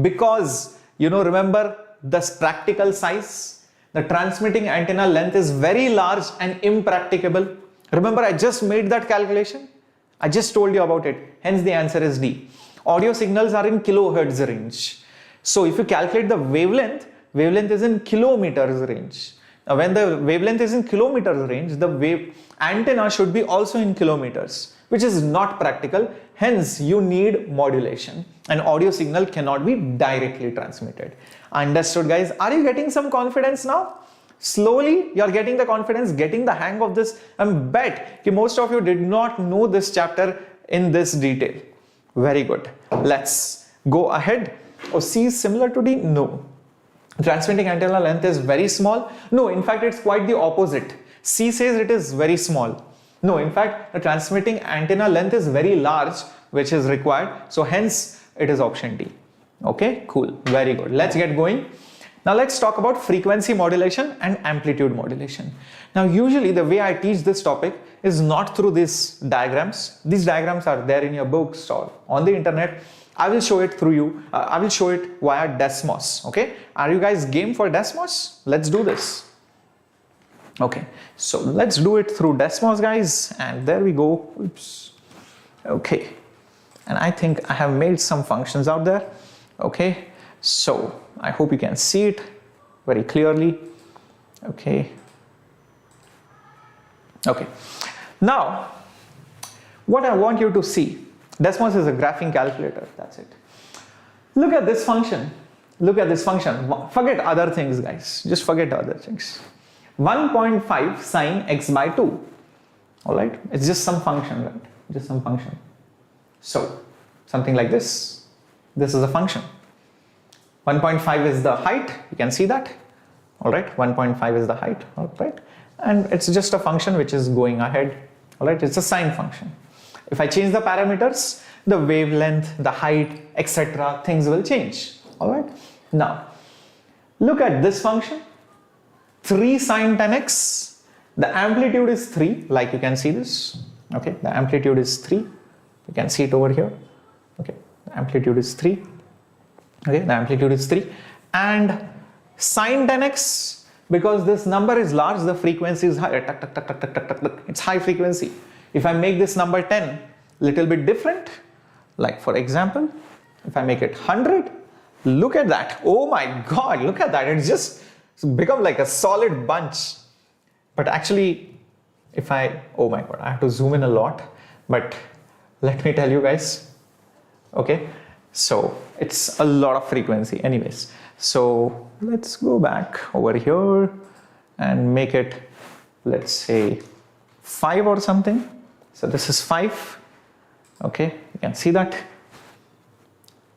A: Because, remember the practical size? The transmitting antenna length is very large and impracticable. Remember, I just made that calculation. I just told you about it. Hence, the answer is D. Audio signals are in kilohertz range. So, if you calculate the wavelength is in kilometers range. Now, when the wavelength is in kilometers range, the wave antenna should be also in kilometers, which is not practical. Hence, you need modulation. An audio signal cannot be directly transmitted. Understood, guys? Are you getting some confidence now? Slowly, you're getting the confidence, getting the hang of this. I bet most of you did not know this chapter in this detail. Very good. Let's go ahead. Oh, C is similar to D? No. Transmitting antenna length is very small. No, in fact, it's quite the opposite. C says it is very small. No, in fact, the transmitting antenna length is very large, which is required. So hence, it is option D. Okay, cool. Very good. Let's get going. Now let's talk about frequency modulation and amplitude modulation. Now usually the way I teach this topic is not through these diagrams. These diagrams are there in your books or on the internet. I will show it through you. I will show it via Desmos. Okay. Are you guys game for Desmos? Let's do this. Okay. So let's do it through Desmos, guys. And there we go. Oops. Okay. And I think I have made some functions out there. Okay. So I hope you can see it very clearly. Okay. Okay. Now, what I want you to see. Desmos is a graphing calculator, that's it. Look at this function. Look at this function. Forget other things, guys. Just forget other things. 1.5 sine x by 2. Alright? It's just some function, right? Just some function. So, something like this. This is a function. 1.5 is the height. You can see that. Alright? 1.5 is the height. Alright? And it's just a function which is going ahead. Alright? It's a sine function. If I change the parameters, the wavelength, the height, etc., things will change. All right. Now, look at this function. 3 sine 10x. The amplitude is 3, like you can see this. Okay. The amplitude is 3. You can see it over here. Okay. The amplitude is 3. Okay. The amplitude is 3. And sine 10x, because this number is large, the frequency is high. It's high frequency. If I make this number 10 little bit different, like for example, if I make it 100, look at that. Oh my God, look at that. It's just become like a solid bunch. But actually, oh my God, I have to zoom in a lot. But let me tell you guys, okay, so it's a lot of frequency anyways. So let's go back over here and make it, let's say 5 or something. So this is 5. Okay, you can see that.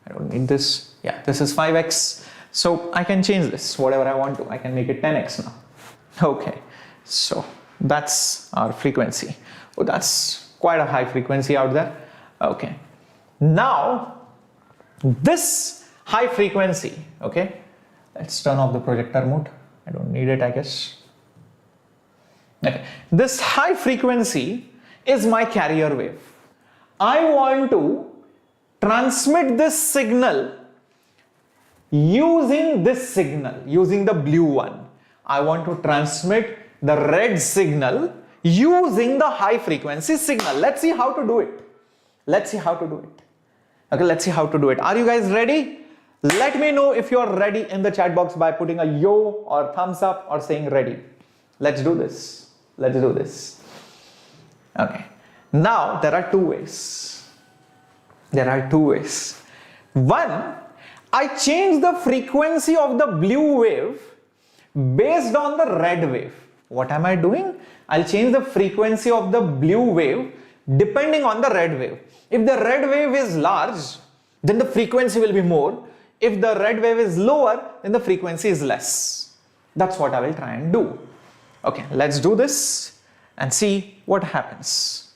A: I don't need this. Yeah, this is 5x. So I can change this whatever I want to. I can make it 10x now. Okay, so that's our frequency. Oh, that's quite a high frequency out there. Okay, now this high frequency. Okay, let's turn off the projector mode. I don't need it, I guess. Okay, this high frequency is my carrier wave. I want to transmit this signal using this signal, using the blue one. I want to transmit the red signal using the high frequency signal. Let's see how to do it. Let's see how to do it. Okay, let's see how to do it. Are you guys ready? Let me know if you're ready in the chat box by putting a yo or thumbs up or saying ready. Let's do this. Let's do this. Okay. Now, there are 2 ways. There are 2 ways. One, I change the frequency of the blue wave based on the red wave. What am I doing? I'll change the frequency of the blue wave depending on the red wave. If the red wave is large, then the frequency will be more. If the red wave is lower, then the frequency is less. That's what I will try and do. Okay, let's do this and see what happens.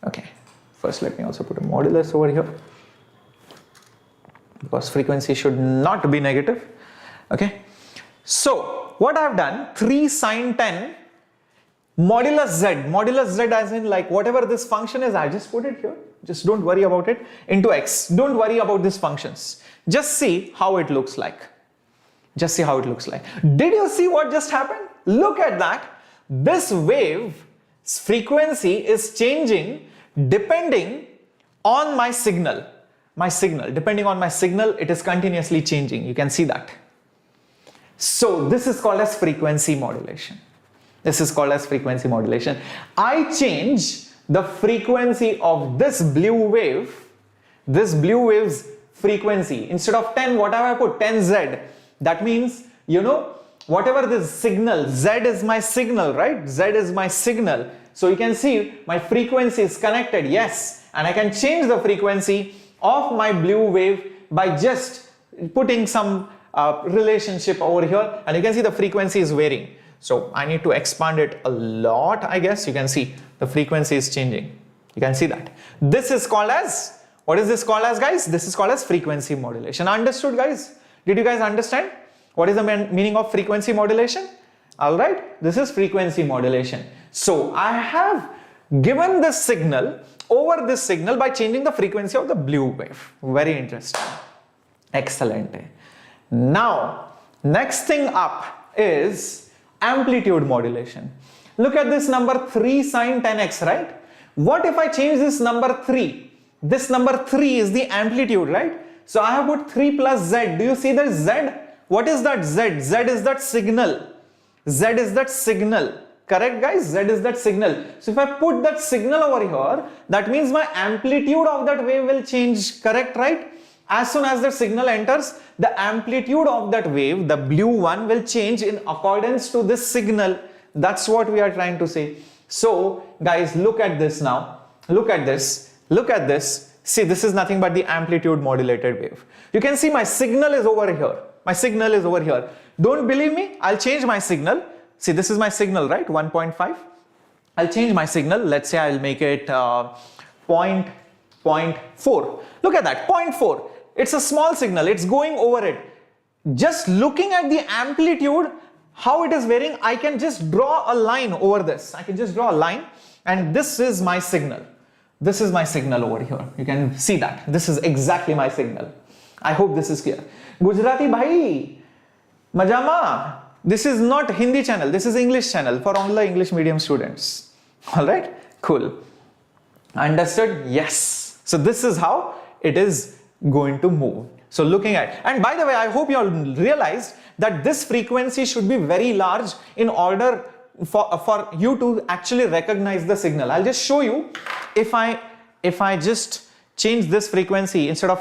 A: Okay, first let me also put a modulus over here, because frequency should not be negative. Okay, so what I've done, 3 sine 10 modulus z as in like whatever this function is, I just put it here, just don't worry about it, into x. Don't worry about these functions, just see how it looks like. Just see how it looks like. Did you see what just happened? Look at that. This wave's frequency is changing depending on my signal. Depending on my signal, it is continuously changing. You can see that. So this is called as frequency modulation. This is called as frequency modulation. I change the frequency of this blue wave's frequency. Instead of 10, what have I put? 10z. That means, you know, whatever this signal, z is my signal, right? Z is my signal. So you can see my frequency is connected, yes. And I can change the frequency of my blue wave by just putting some relationship over here, and you can see the frequency is varying. So I need to expand it a lot, I guess. You can see the frequency is changing. You can see that. This is called as, what is this called as, guys? This is called as frequency modulation. Understood, guys? Did you guys understand what is the meaning of frequency modulation? All right, this is frequency modulation. So I have given this signal over this signal by changing the frequency of the blue wave. Very interesting. Excellent. Now, next thing up is amplitude modulation. Look at this number 3 sine 10x, right? What if I change this number 3? This number 3 is the amplitude, right? So I have put 3 plus z. Do you see the z? What is that z? Z is that signal. Z is that signal. Correct, guys? Z is that signal. So if I put that signal over here, that means my amplitude of that wave will change. Correct, right? As soon as the signal enters, the amplitude of that wave, the blue one, will change in accordance to this signal. That's what we are trying to say. So guys, look at this now. Look at this. Look at this. See, this is nothing but the amplitude modulated wave. You can see my signal is over here. My signal is over here. Don't believe me? I'll change my signal. See, this is my signal, right? 1.5. I'll change my signal. Let's say I'll make it 0.4. Look at that, 0.4. It's a small signal. It's going over it. Just looking at the amplitude, how it is varying, I can just draw a line over this. I can just draw a line, and this is my signal. This is my signal over here. You can see that. This is exactly my signal. I hope this is clear. Gujarati bhai, majama. This is not Hindi channel. This is English channel for all the English medium students. All right, cool. Understood? Yes. So this is how it is going to move. So looking at, and by the way, I hope you all realized that this frequency should be very large in order for you to actually recognize the signal. I'll just show you. If I just change this frequency, instead of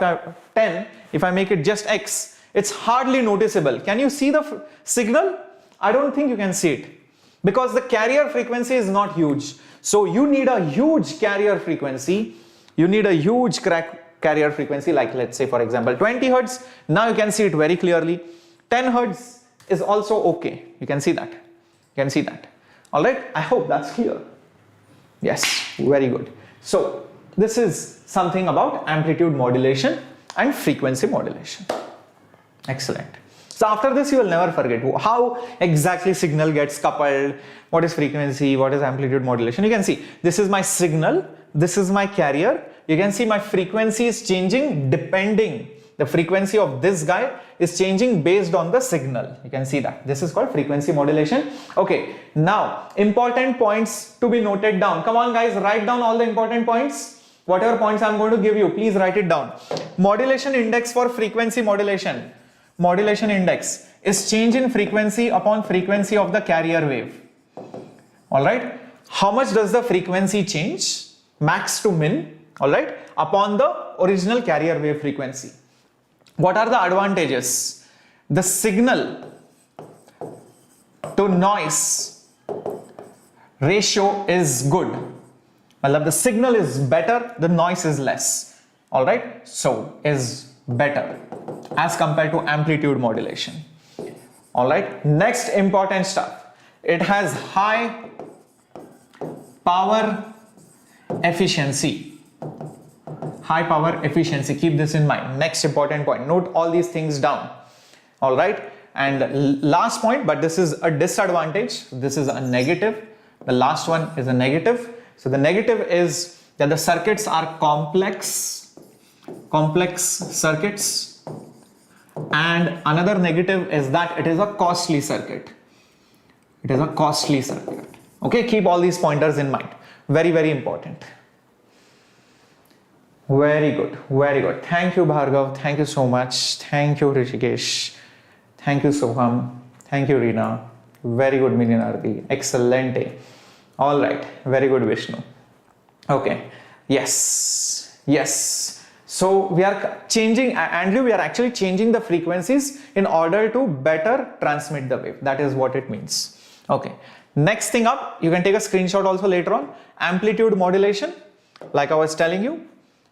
A: 10, if I make it just x, it's hardly noticeable. Can you see the signal? I don't think you can see it, because the carrier frequency is not huge. So you need a huge carrier frequency. You need a huge carrier frequency, like let's say for example 20 Hertz. Now you can see it very clearly. 10 Hertz is also okay. You can see that. You can see that. All right. I hope that's clear. Yes, very good. So this is something about amplitude modulation and frequency modulation. Excellent. So after this, you will never forget how exactly signal gets coupled, what is frequency, what is amplitude modulation. You can see this is my signal, this is my carrier. You can see my frequency is changing depending. The frequency of this guy is changing based on the signal. You can see that. This is called frequency modulation. Okay, now important points to be noted down. Come on guys, write down all the important points. Whatever points I'm going to give you, please write it down. Modulation index for frequency modulation. Modulation index is change in frequency upon frequency of the carrier wave. All right. How much does the frequency change? Max to min. All right. Upon the original carrier wave frequency. What are the advantages? The signal to noise ratio is good. Matlab the signal is better, the noise is less. All right, so is better as compared to amplitude modulation. All right, next important stuff. It has high power efficiency. High power efficiency, keep this in mind. Next important point, note all these things down. All right, and last point, but this is a disadvantage, this is a negative. The last one is a negative. So the negative is that the circuits are complex circuits, and another negative is that it is a costly circuit. It is a costly circuit. Okay, keep all these pointers in mind. Very, very important. Very good, very good. Thank you, Bhargav. Thank you so much. Thank you, Rishikesh. Thank you, Soham. Thank you, Reena. Very good, Minyanarthi. Excellent. All right. Very good, Vishnu. Okay. Yes. Yes. So we are changing, Andrew, we are actually changing the frequencies in order to better transmit the wave. That is what it means. Okay. Next thing up, you can take a screenshot also later on. Amplitude modulation. Like I was telling you,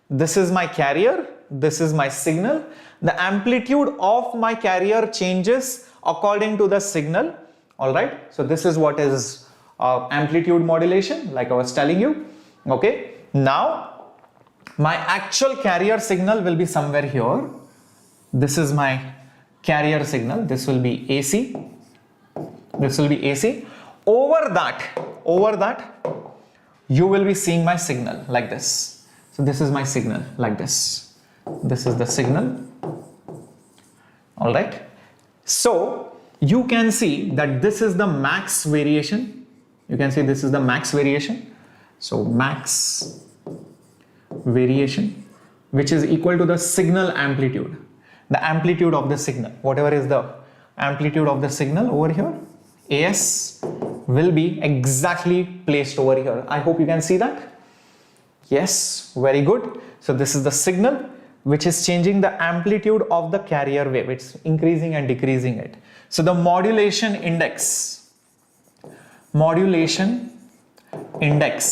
A: this is my carrier. This is my signal. The amplitude of my carrier changes according to the signal. All right. So this is what is amplitude modulation, like I was telling you. Okay. Now, my actual carrier signal will be somewhere here. This is my carrier signal. This will be AC. This will be AC. Over that, you will be seeing my signal like this. So this is my signal like this. This is the signal. All right. So you can see that this is the max variation. You can see this is the max variation. So max variation, which is equal to the signal amplitude. The amplitude of the signal, whatever is the amplitude of the signal over here, AS will be exactly placed over here. I hope you can see that. Yes, very good. So this is the signal which is changing the amplitude of the carrier wave. It's increasing and decreasing it. So the modulation index,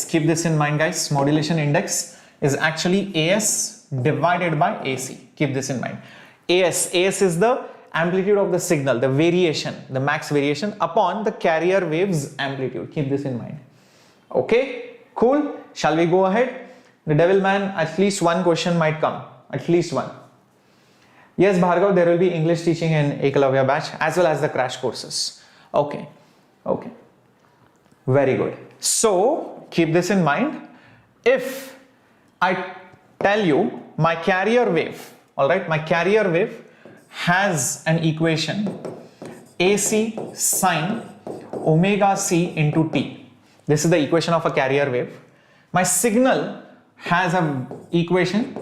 A: keep this in mind, guys. Modulation index is actually AS divided by AC. Keep this in mind. AS is the amplitude of the signal, the variation, the max variation upon the carrier wave's amplitude. Keep this in mind. Okay, cool. Shall we go ahead? The devil man, at least one question might come. At least one. Yes, Bhargav, there will be English teaching in Equilibria Batch as well as the crash courses. Okay. Okay. Very good. So keep this in mind. If I tell you my carrier wave, all right, my carrier wave has an equation AC sine omega c into t. This is the equation of a carrier wave. My signal has an equation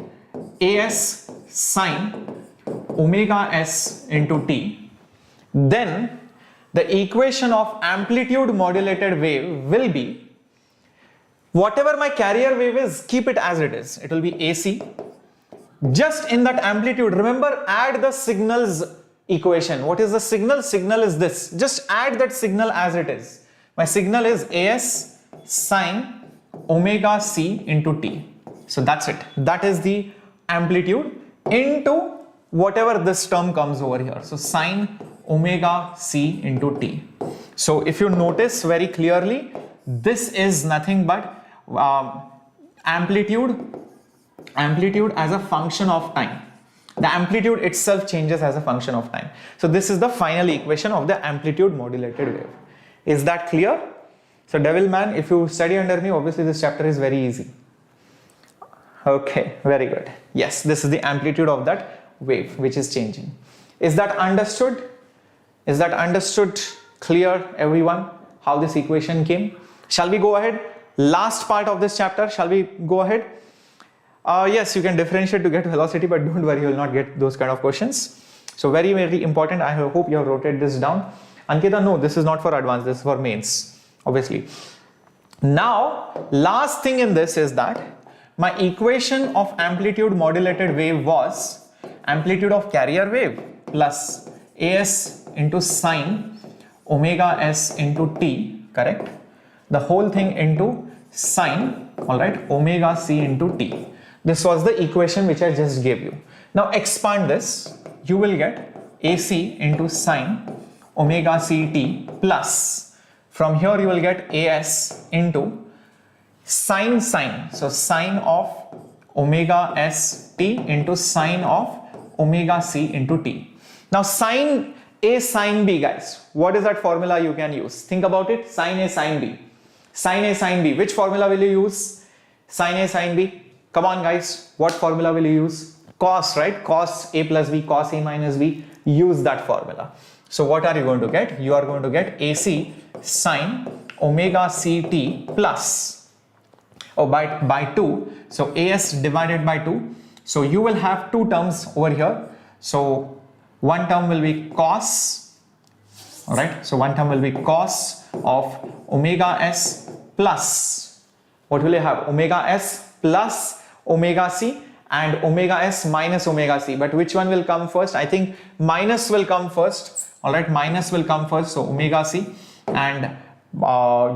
A: AS sine omega s into t. Then the equation of amplitude modulated wave will be, whatever my carrier wave is, keep it as it is. It will be AC. Just in that amplitude, remember, add the signal's equation. What is the signal? Signal is this. Just add that signal as it is. My signal is AS sine omega c into t. So that's it. That is the amplitude into whatever this term comes over here. So sine omega c into t. So if you notice very clearly, this is nothing but amplitude as a function of time. The amplitude itself changes as a function of time. So this is the final equation of the amplitude modulated wave. Is that clear? So devil man, if you study under me, obviously this chapter is very easy. Okay, very good. Yes, this is the amplitude of that wave which is changing. Is that understood? Is that understood? Clear, everyone, how this equation came? Shall we go ahead? Last part of this chapter, shall we go ahead? Yes, you can differentiate to get velocity, but don't worry, you will not get those kind of questions. So very, very important. I hope you have noted this down. Ankita, no, this is not for advanced, this is for mains, obviously. Now, last thing in this is that my equation of amplitude modulated wave was amplitude of carrier wave plus AS into sine omega s into t, correct? The whole thing into sine, all right, omega c into t. This was the equation which I just gave you. Now expand this, you will get AC into sine omega c t plus, from here you will get AS into sine, so sine of omega s t into sine of omega c into t. Now sine A sine B, guys, what is that formula you can use? Think about it. Sine A sine B. Sine A sine B. Which formula will you use? Sine A sine B. Come on, guys. What formula will you use? Cos, right? Cos A plus B, cos A minus B. Use that formula. So what are you going to get? You are going to get AC sine omega c t plus, by 2. So AS divided by 2. So you will have two terms over here. So one term will be cos, all right, so one term will be cos of omega s plus, what will you have? Omega s plus omega c and omega s minus omega c. But which one will come first? I think minus will come first, all right, minus will come first, so omega c, and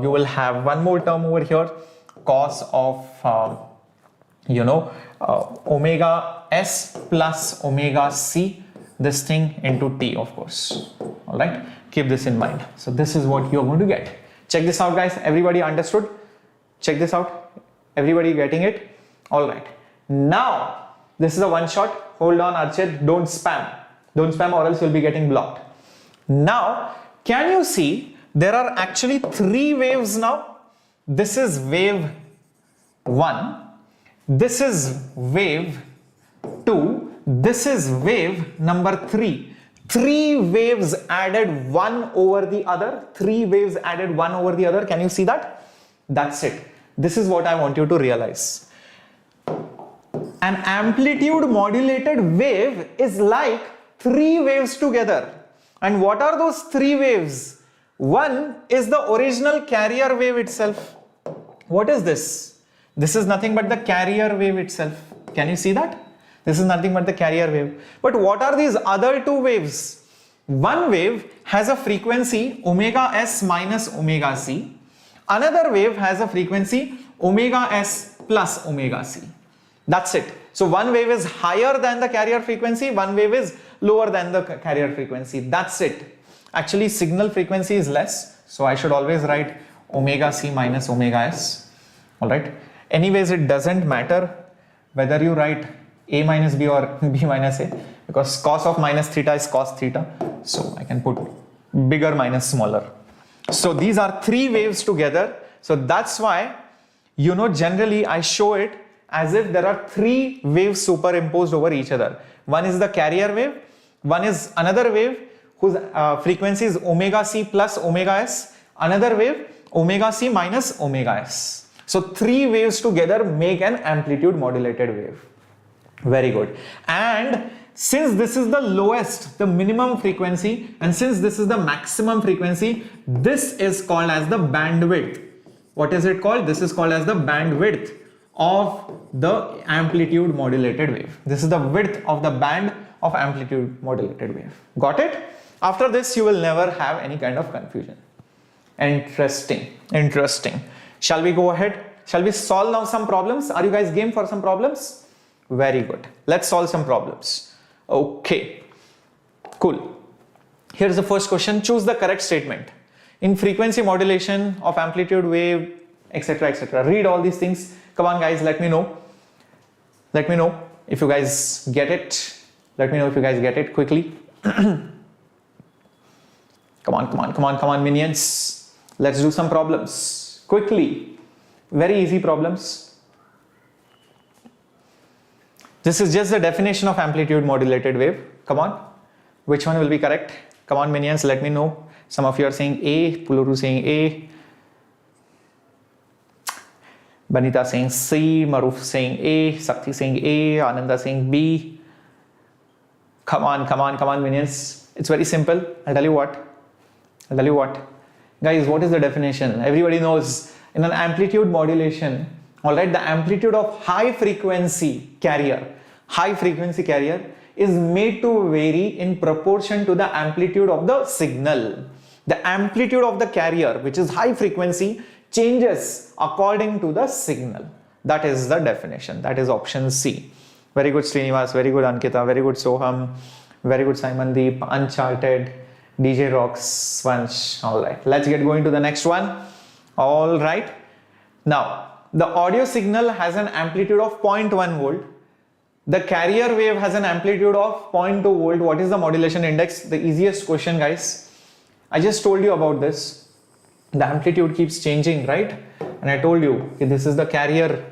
A: you will have one more term over here, cos of omega s plus omega c, this thing into t, of course. All right, keep this in mind. So this is what you're going to get. Check this out, guys. Everybody understood? Check this out. Everybody getting it? All right. Now this is a one shot. Hold on, Archit. Don't spam or else you'll be getting blocked. Now can you see there are actually three waves now? This is wave 1, this is wave 2, this is wave number 3. Three waves added one over the other. Three waves added one over the other. Can you see that? That's it. This is what I want you to realize. An amplitude modulated wave is like three waves together. And what are those three waves? One is the original carrier wave itself. What is this? This is nothing but the carrier wave itself. Can you see that? This is nothing but the carrier wave. But what are these other two waves? One wave has a frequency omega s minus omega c. Another wave has a frequency omega s plus omega c. That's it. So one wave is higher than the carrier frequency, one wave is lower than the carrier frequency. That's it. Actually, signal frequency is less, so I should always write omega c minus omega s. All right. Anyways, it doesn't matter whether you write a minus b or b minus a, because cos of minus theta is cos theta. So I can put bigger minus smaller. So these are three waves together. So that's why, generally I show it as if there are three waves superimposed over each other. One is the carrier wave, one is another wave whose frequency is omega c plus omega s, another wave omega c minus omega s. So three waves together make an amplitude modulated wave. Very good. And since this is the lowest, the minimum frequency, and since this is the maximum frequency, this is called as the bandwidth. What is it called? This is called as the bandwidth of the amplitude modulated wave. This is the width of the band of amplitude modulated wave. Got it? After this, you will never have any kind of confusion. Interesting. Shall we go ahead? Shall we solve now some problems? Are you guys game for some problems? Very good. Let's solve some problems. Okay. Cool. Here's the first question. Choose the correct statement. In frequency modulation of amplitude wave, etc., etc. Read all these things. Come on, guys. Let me know. Let me know if you guys get it. Let me know if you guys get it quickly. Come on, minions. Let's do some problems quickly. Very easy problems. This is just the definition of amplitude modulated wave. Come on. Which one will be correct? Come on, minions. Let me know. Some of you are saying A. Puluru saying A. Banita saying C. Maruf saying A. Sakti saying A. Ananda saying B. Come on, minions. It's very simple. I'll tell you what. Guys, what is the definition? Everybody knows in an amplitude modulation, alright, the amplitude of high frequency carrier is made to vary in proportion to the amplitude of the signal. The amplitude of the carrier, which is high frequency, changes according to the signal. That is the definition. That is option C. Very good, Srinivas. Very good, Ankita. Very good, Soham. Very good, Simondeep. Uncharted. DJ Rocks. Vansh. All right. Let's get going to the next one. All right. Now, the audio signal has an amplitude of 0.1 volt. The carrier wave has an amplitude of 0.2 volt. What is the modulation index? The easiest question, guys. I just told you about this. The amplitude keeps changing, right? And I told you, okay, this is the carrier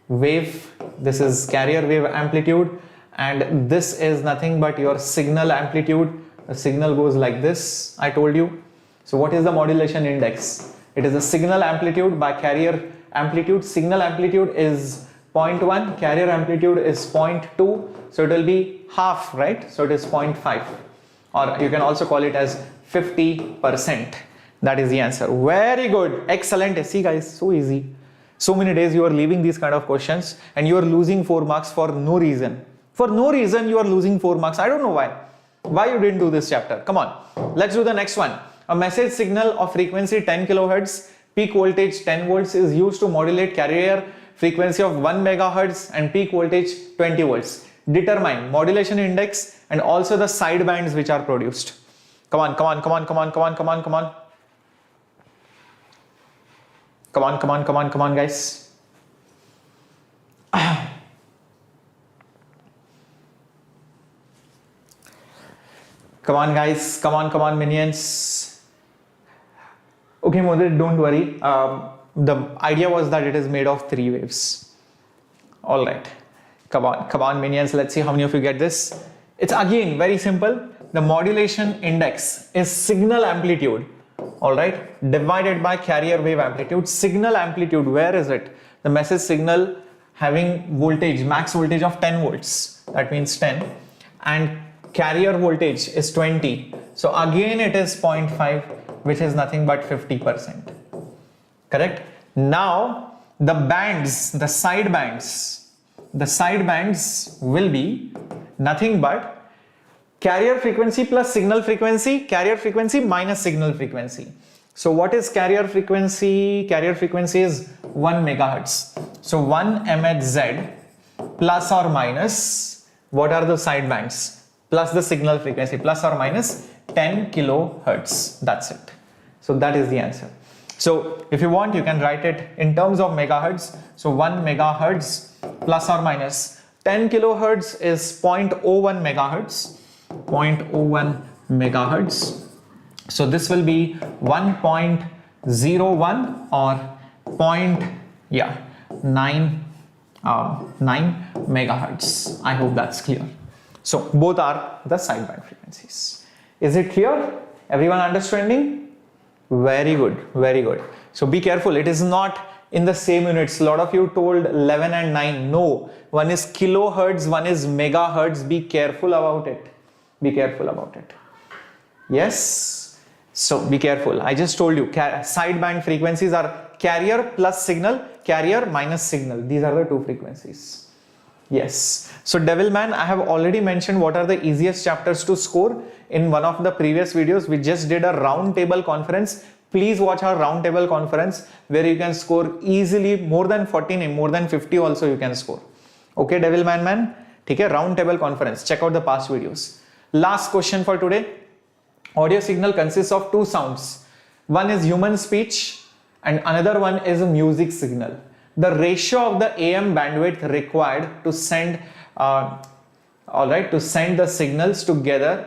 A: wave. This is carrier wave amplitude. And this is nothing but your signal amplitude. The signal goes like this, I told you. So what is the modulation index? It is the signal amplitude by carrier amplitude. Signal amplitude is 0.1, carrier amplitude is 0.2, so it will be half, right? So it is 0.5, or you can also call it as 50%. That is the answer. Very good, excellent. See guys, so easy. So many days you are leaving these kind of questions and you are losing 4 marks for no reason. For no reason you are losing 4 marks. I don't know why. Why you didn't do this chapter? Come on, let's do the next one. A message signal of frequency 10 kilohertz, peak voltage 10 volts is used to modulate carrier frequency of 1 megahertz and peak voltage 20 volts. Determine modulation index and also the side bands which are produced. Come on, come on, come on, come on, come on, come on, come on. Come on, come on, come on, come on, guys. Come on, guys. Come on, minions. Okay, Modit, don't worry. The idea was that it is made of 3 waves. All right. Come on, minions. Let's see how many of you get this. It's again very simple. The modulation index is signal amplitude. All right. Divided by carrier wave amplitude. Signal amplitude, where is it? The message signal having voltage, max voltage of 10 volts. That means 10. And carrier voltage is 20. So again it is 0.5, which is nothing but 50%. Correct? Now the bands, the side bands will be nothing but carrier frequency plus signal frequency, carrier frequency minus signal frequency. So what is carrier frequency? Carrier frequency is 1 megahertz. So 1 MHz plus or minus, what are the side bands? Plus the signal frequency, plus or minus 10 kilohertz. That's it. So that is the answer. So if you want, you can write it in terms of megahertz. So 1 megahertz plus or minus 10 kilohertz is 0.01 megahertz. 0.01 megahertz. So this will be 1.01 or 9 megahertz. I hope that's clear. So both are the sideband frequencies. Is it clear? Everyone understanding? Very good, very good. So be careful, it is not in the same units. A lot of you told 11 and 9. No, one is kilohertz, one is megahertz. Be careful about it. Be careful about it. Yes. So be careful. I just told you sideband frequencies are carrier plus signal, carrier minus signal. These are the two frequencies. Yes. So Devilman, I have already mentioned what are the easiest chapters to score in one of the previous videos. We just did a round table conference. Please watch our round table conference where you can score easily more than 14, more than 50 also you can score. Okay, Devilman man. Okay, round table conference. Check out the past videos. Last question for today. Audio signal consists of 2 sounds. One is human speech and another one is a music signal. The ratio of the AM bandwidth required to send to send the signals together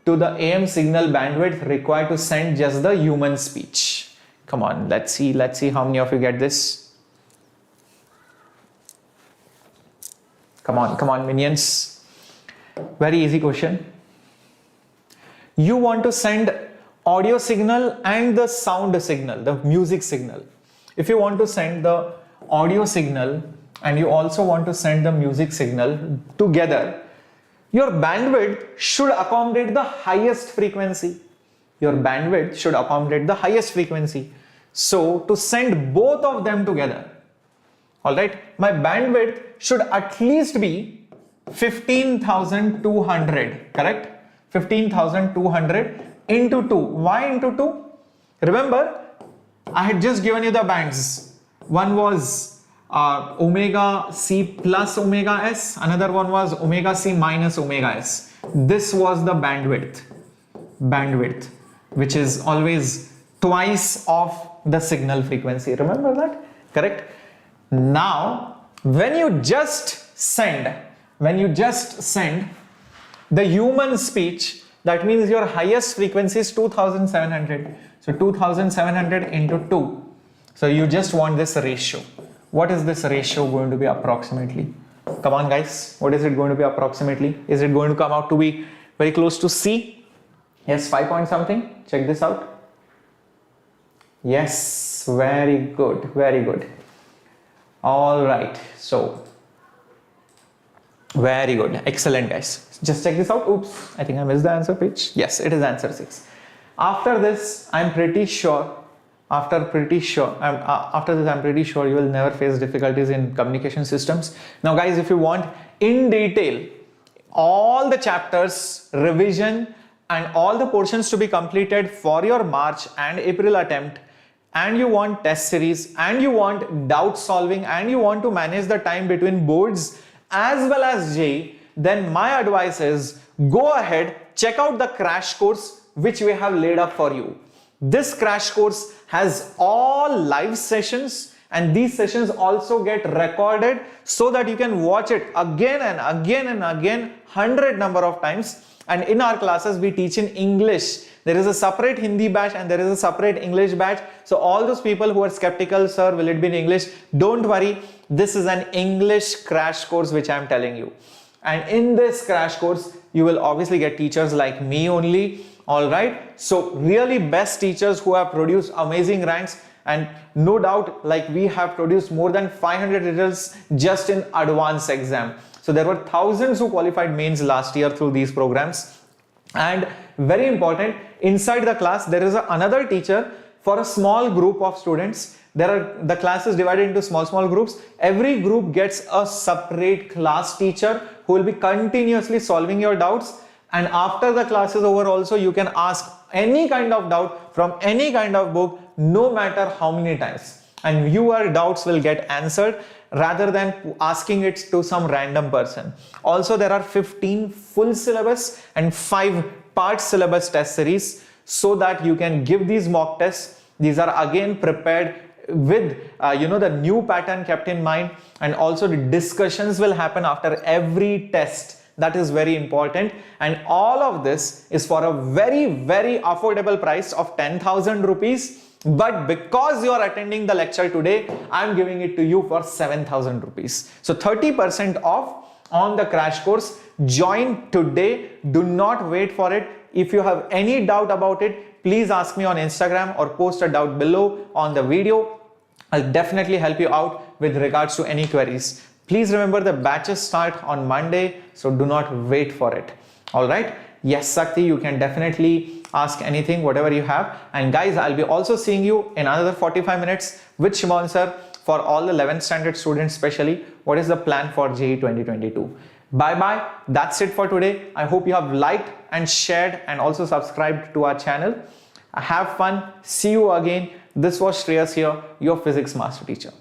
A: to the AM signal bandwidth required to send just the human speech. Come on, let's see how many of you get this. Come on, minions. Very easy question. You want to send audio signal and the sound signal, the music signal. If you want to send the audio signal and you also want to send the music signal together, your bandwidth should accommodate the highest frequency. Your bandwidth should accommodate the highest frequency. So to send both of them together, all right, my bandwidth should at least be 15,200, correct? 15,200 into 2. Why into 2? Remember, I had just given you the bands. One was omega c plus omega s, another one was omega c minus omega s. This was the bandwidth, which is always twice of the signal frequency. Remember that? Correct? Now, when you just send the human speech, that means your highest frequency is 2700. So 2700 into 2. So you just want this ratio. What is this ratio going to be approximately? Come on guys, what is it going to be approximately? Is it going to come out to be very close to C? Yes, 5 point something. Check this out. Yes, very good, very good. All right, so very good, excellent guys. Just check this out. Oops, I think I missed the answer page. Yes, it is answer 6. After this, I'm pretty sure you will never face difficulties in communication systems. Now guys, if you want in detail all the chapters, revision and all the portions to be completed for your March and April attempt, and you want test series, and you want doubt solving, and you want to manage the time between boards as well as JEE, then my advice is go ahead, check out the crash course which we have laid up for you. This crash course has all live sessions, and these sessions also get recorded so that you can watch it again and again and again 100 number of times. And in our classes we teach in English. There is a separate Hindi batch and there is a separate English batch. So all those people who are skeptical, sir, will it be in English? Don't worry. This is an English crash course which I am telling you. And in this crash course, you will obviously get teachers like me only. All right. So really best teachers who have produced amazing ranks, and no doubt, like we have produced more than 500 results just in advanced exam. So there were thousands who qualified mains last year through these programs. And very important, inside the class, there is another teacher for a small group of students. The class is divided into small groups. Every group gets a separate class teacher who will be continuously solving your doubts. And after the class is over also, you can ask any kind of doubt from any kind of book, no matter how many times. And your doubts will get answered rather than asking it to some random person. Also, there are 15 full syllabus and 5 part syllabus test series so that you can give these mock tests. These are again prepared with the new pattern kept in mind, and also the discussions will happen after every test. That is very important, and all of this is for a very affordable price of 10,000 rupees. But because you are attending the lecture today, I am giving it to you for 7,000 rupees. So 30% off on the crash course. Join today. Do not wait for it. If you have any doubt about it, please ask me on Instagram or post a doubt below on the video. I'll definitely help you out with regards to any queries. Please remember the batches start on Monday, so do not wait for it. All right. Yes, Sakti, you can definitely ask anything, whatever you have. And guys, I'll be also seeing you in another 45 minutes with Shimon sir for all the 11th standard students, especially what is the plan for JEE 2022. Bye. That's it for today. I hope you have liked and shared and also subscribed to our channel. Have fun. See you again. This was Shreyas here, your physics master teacher.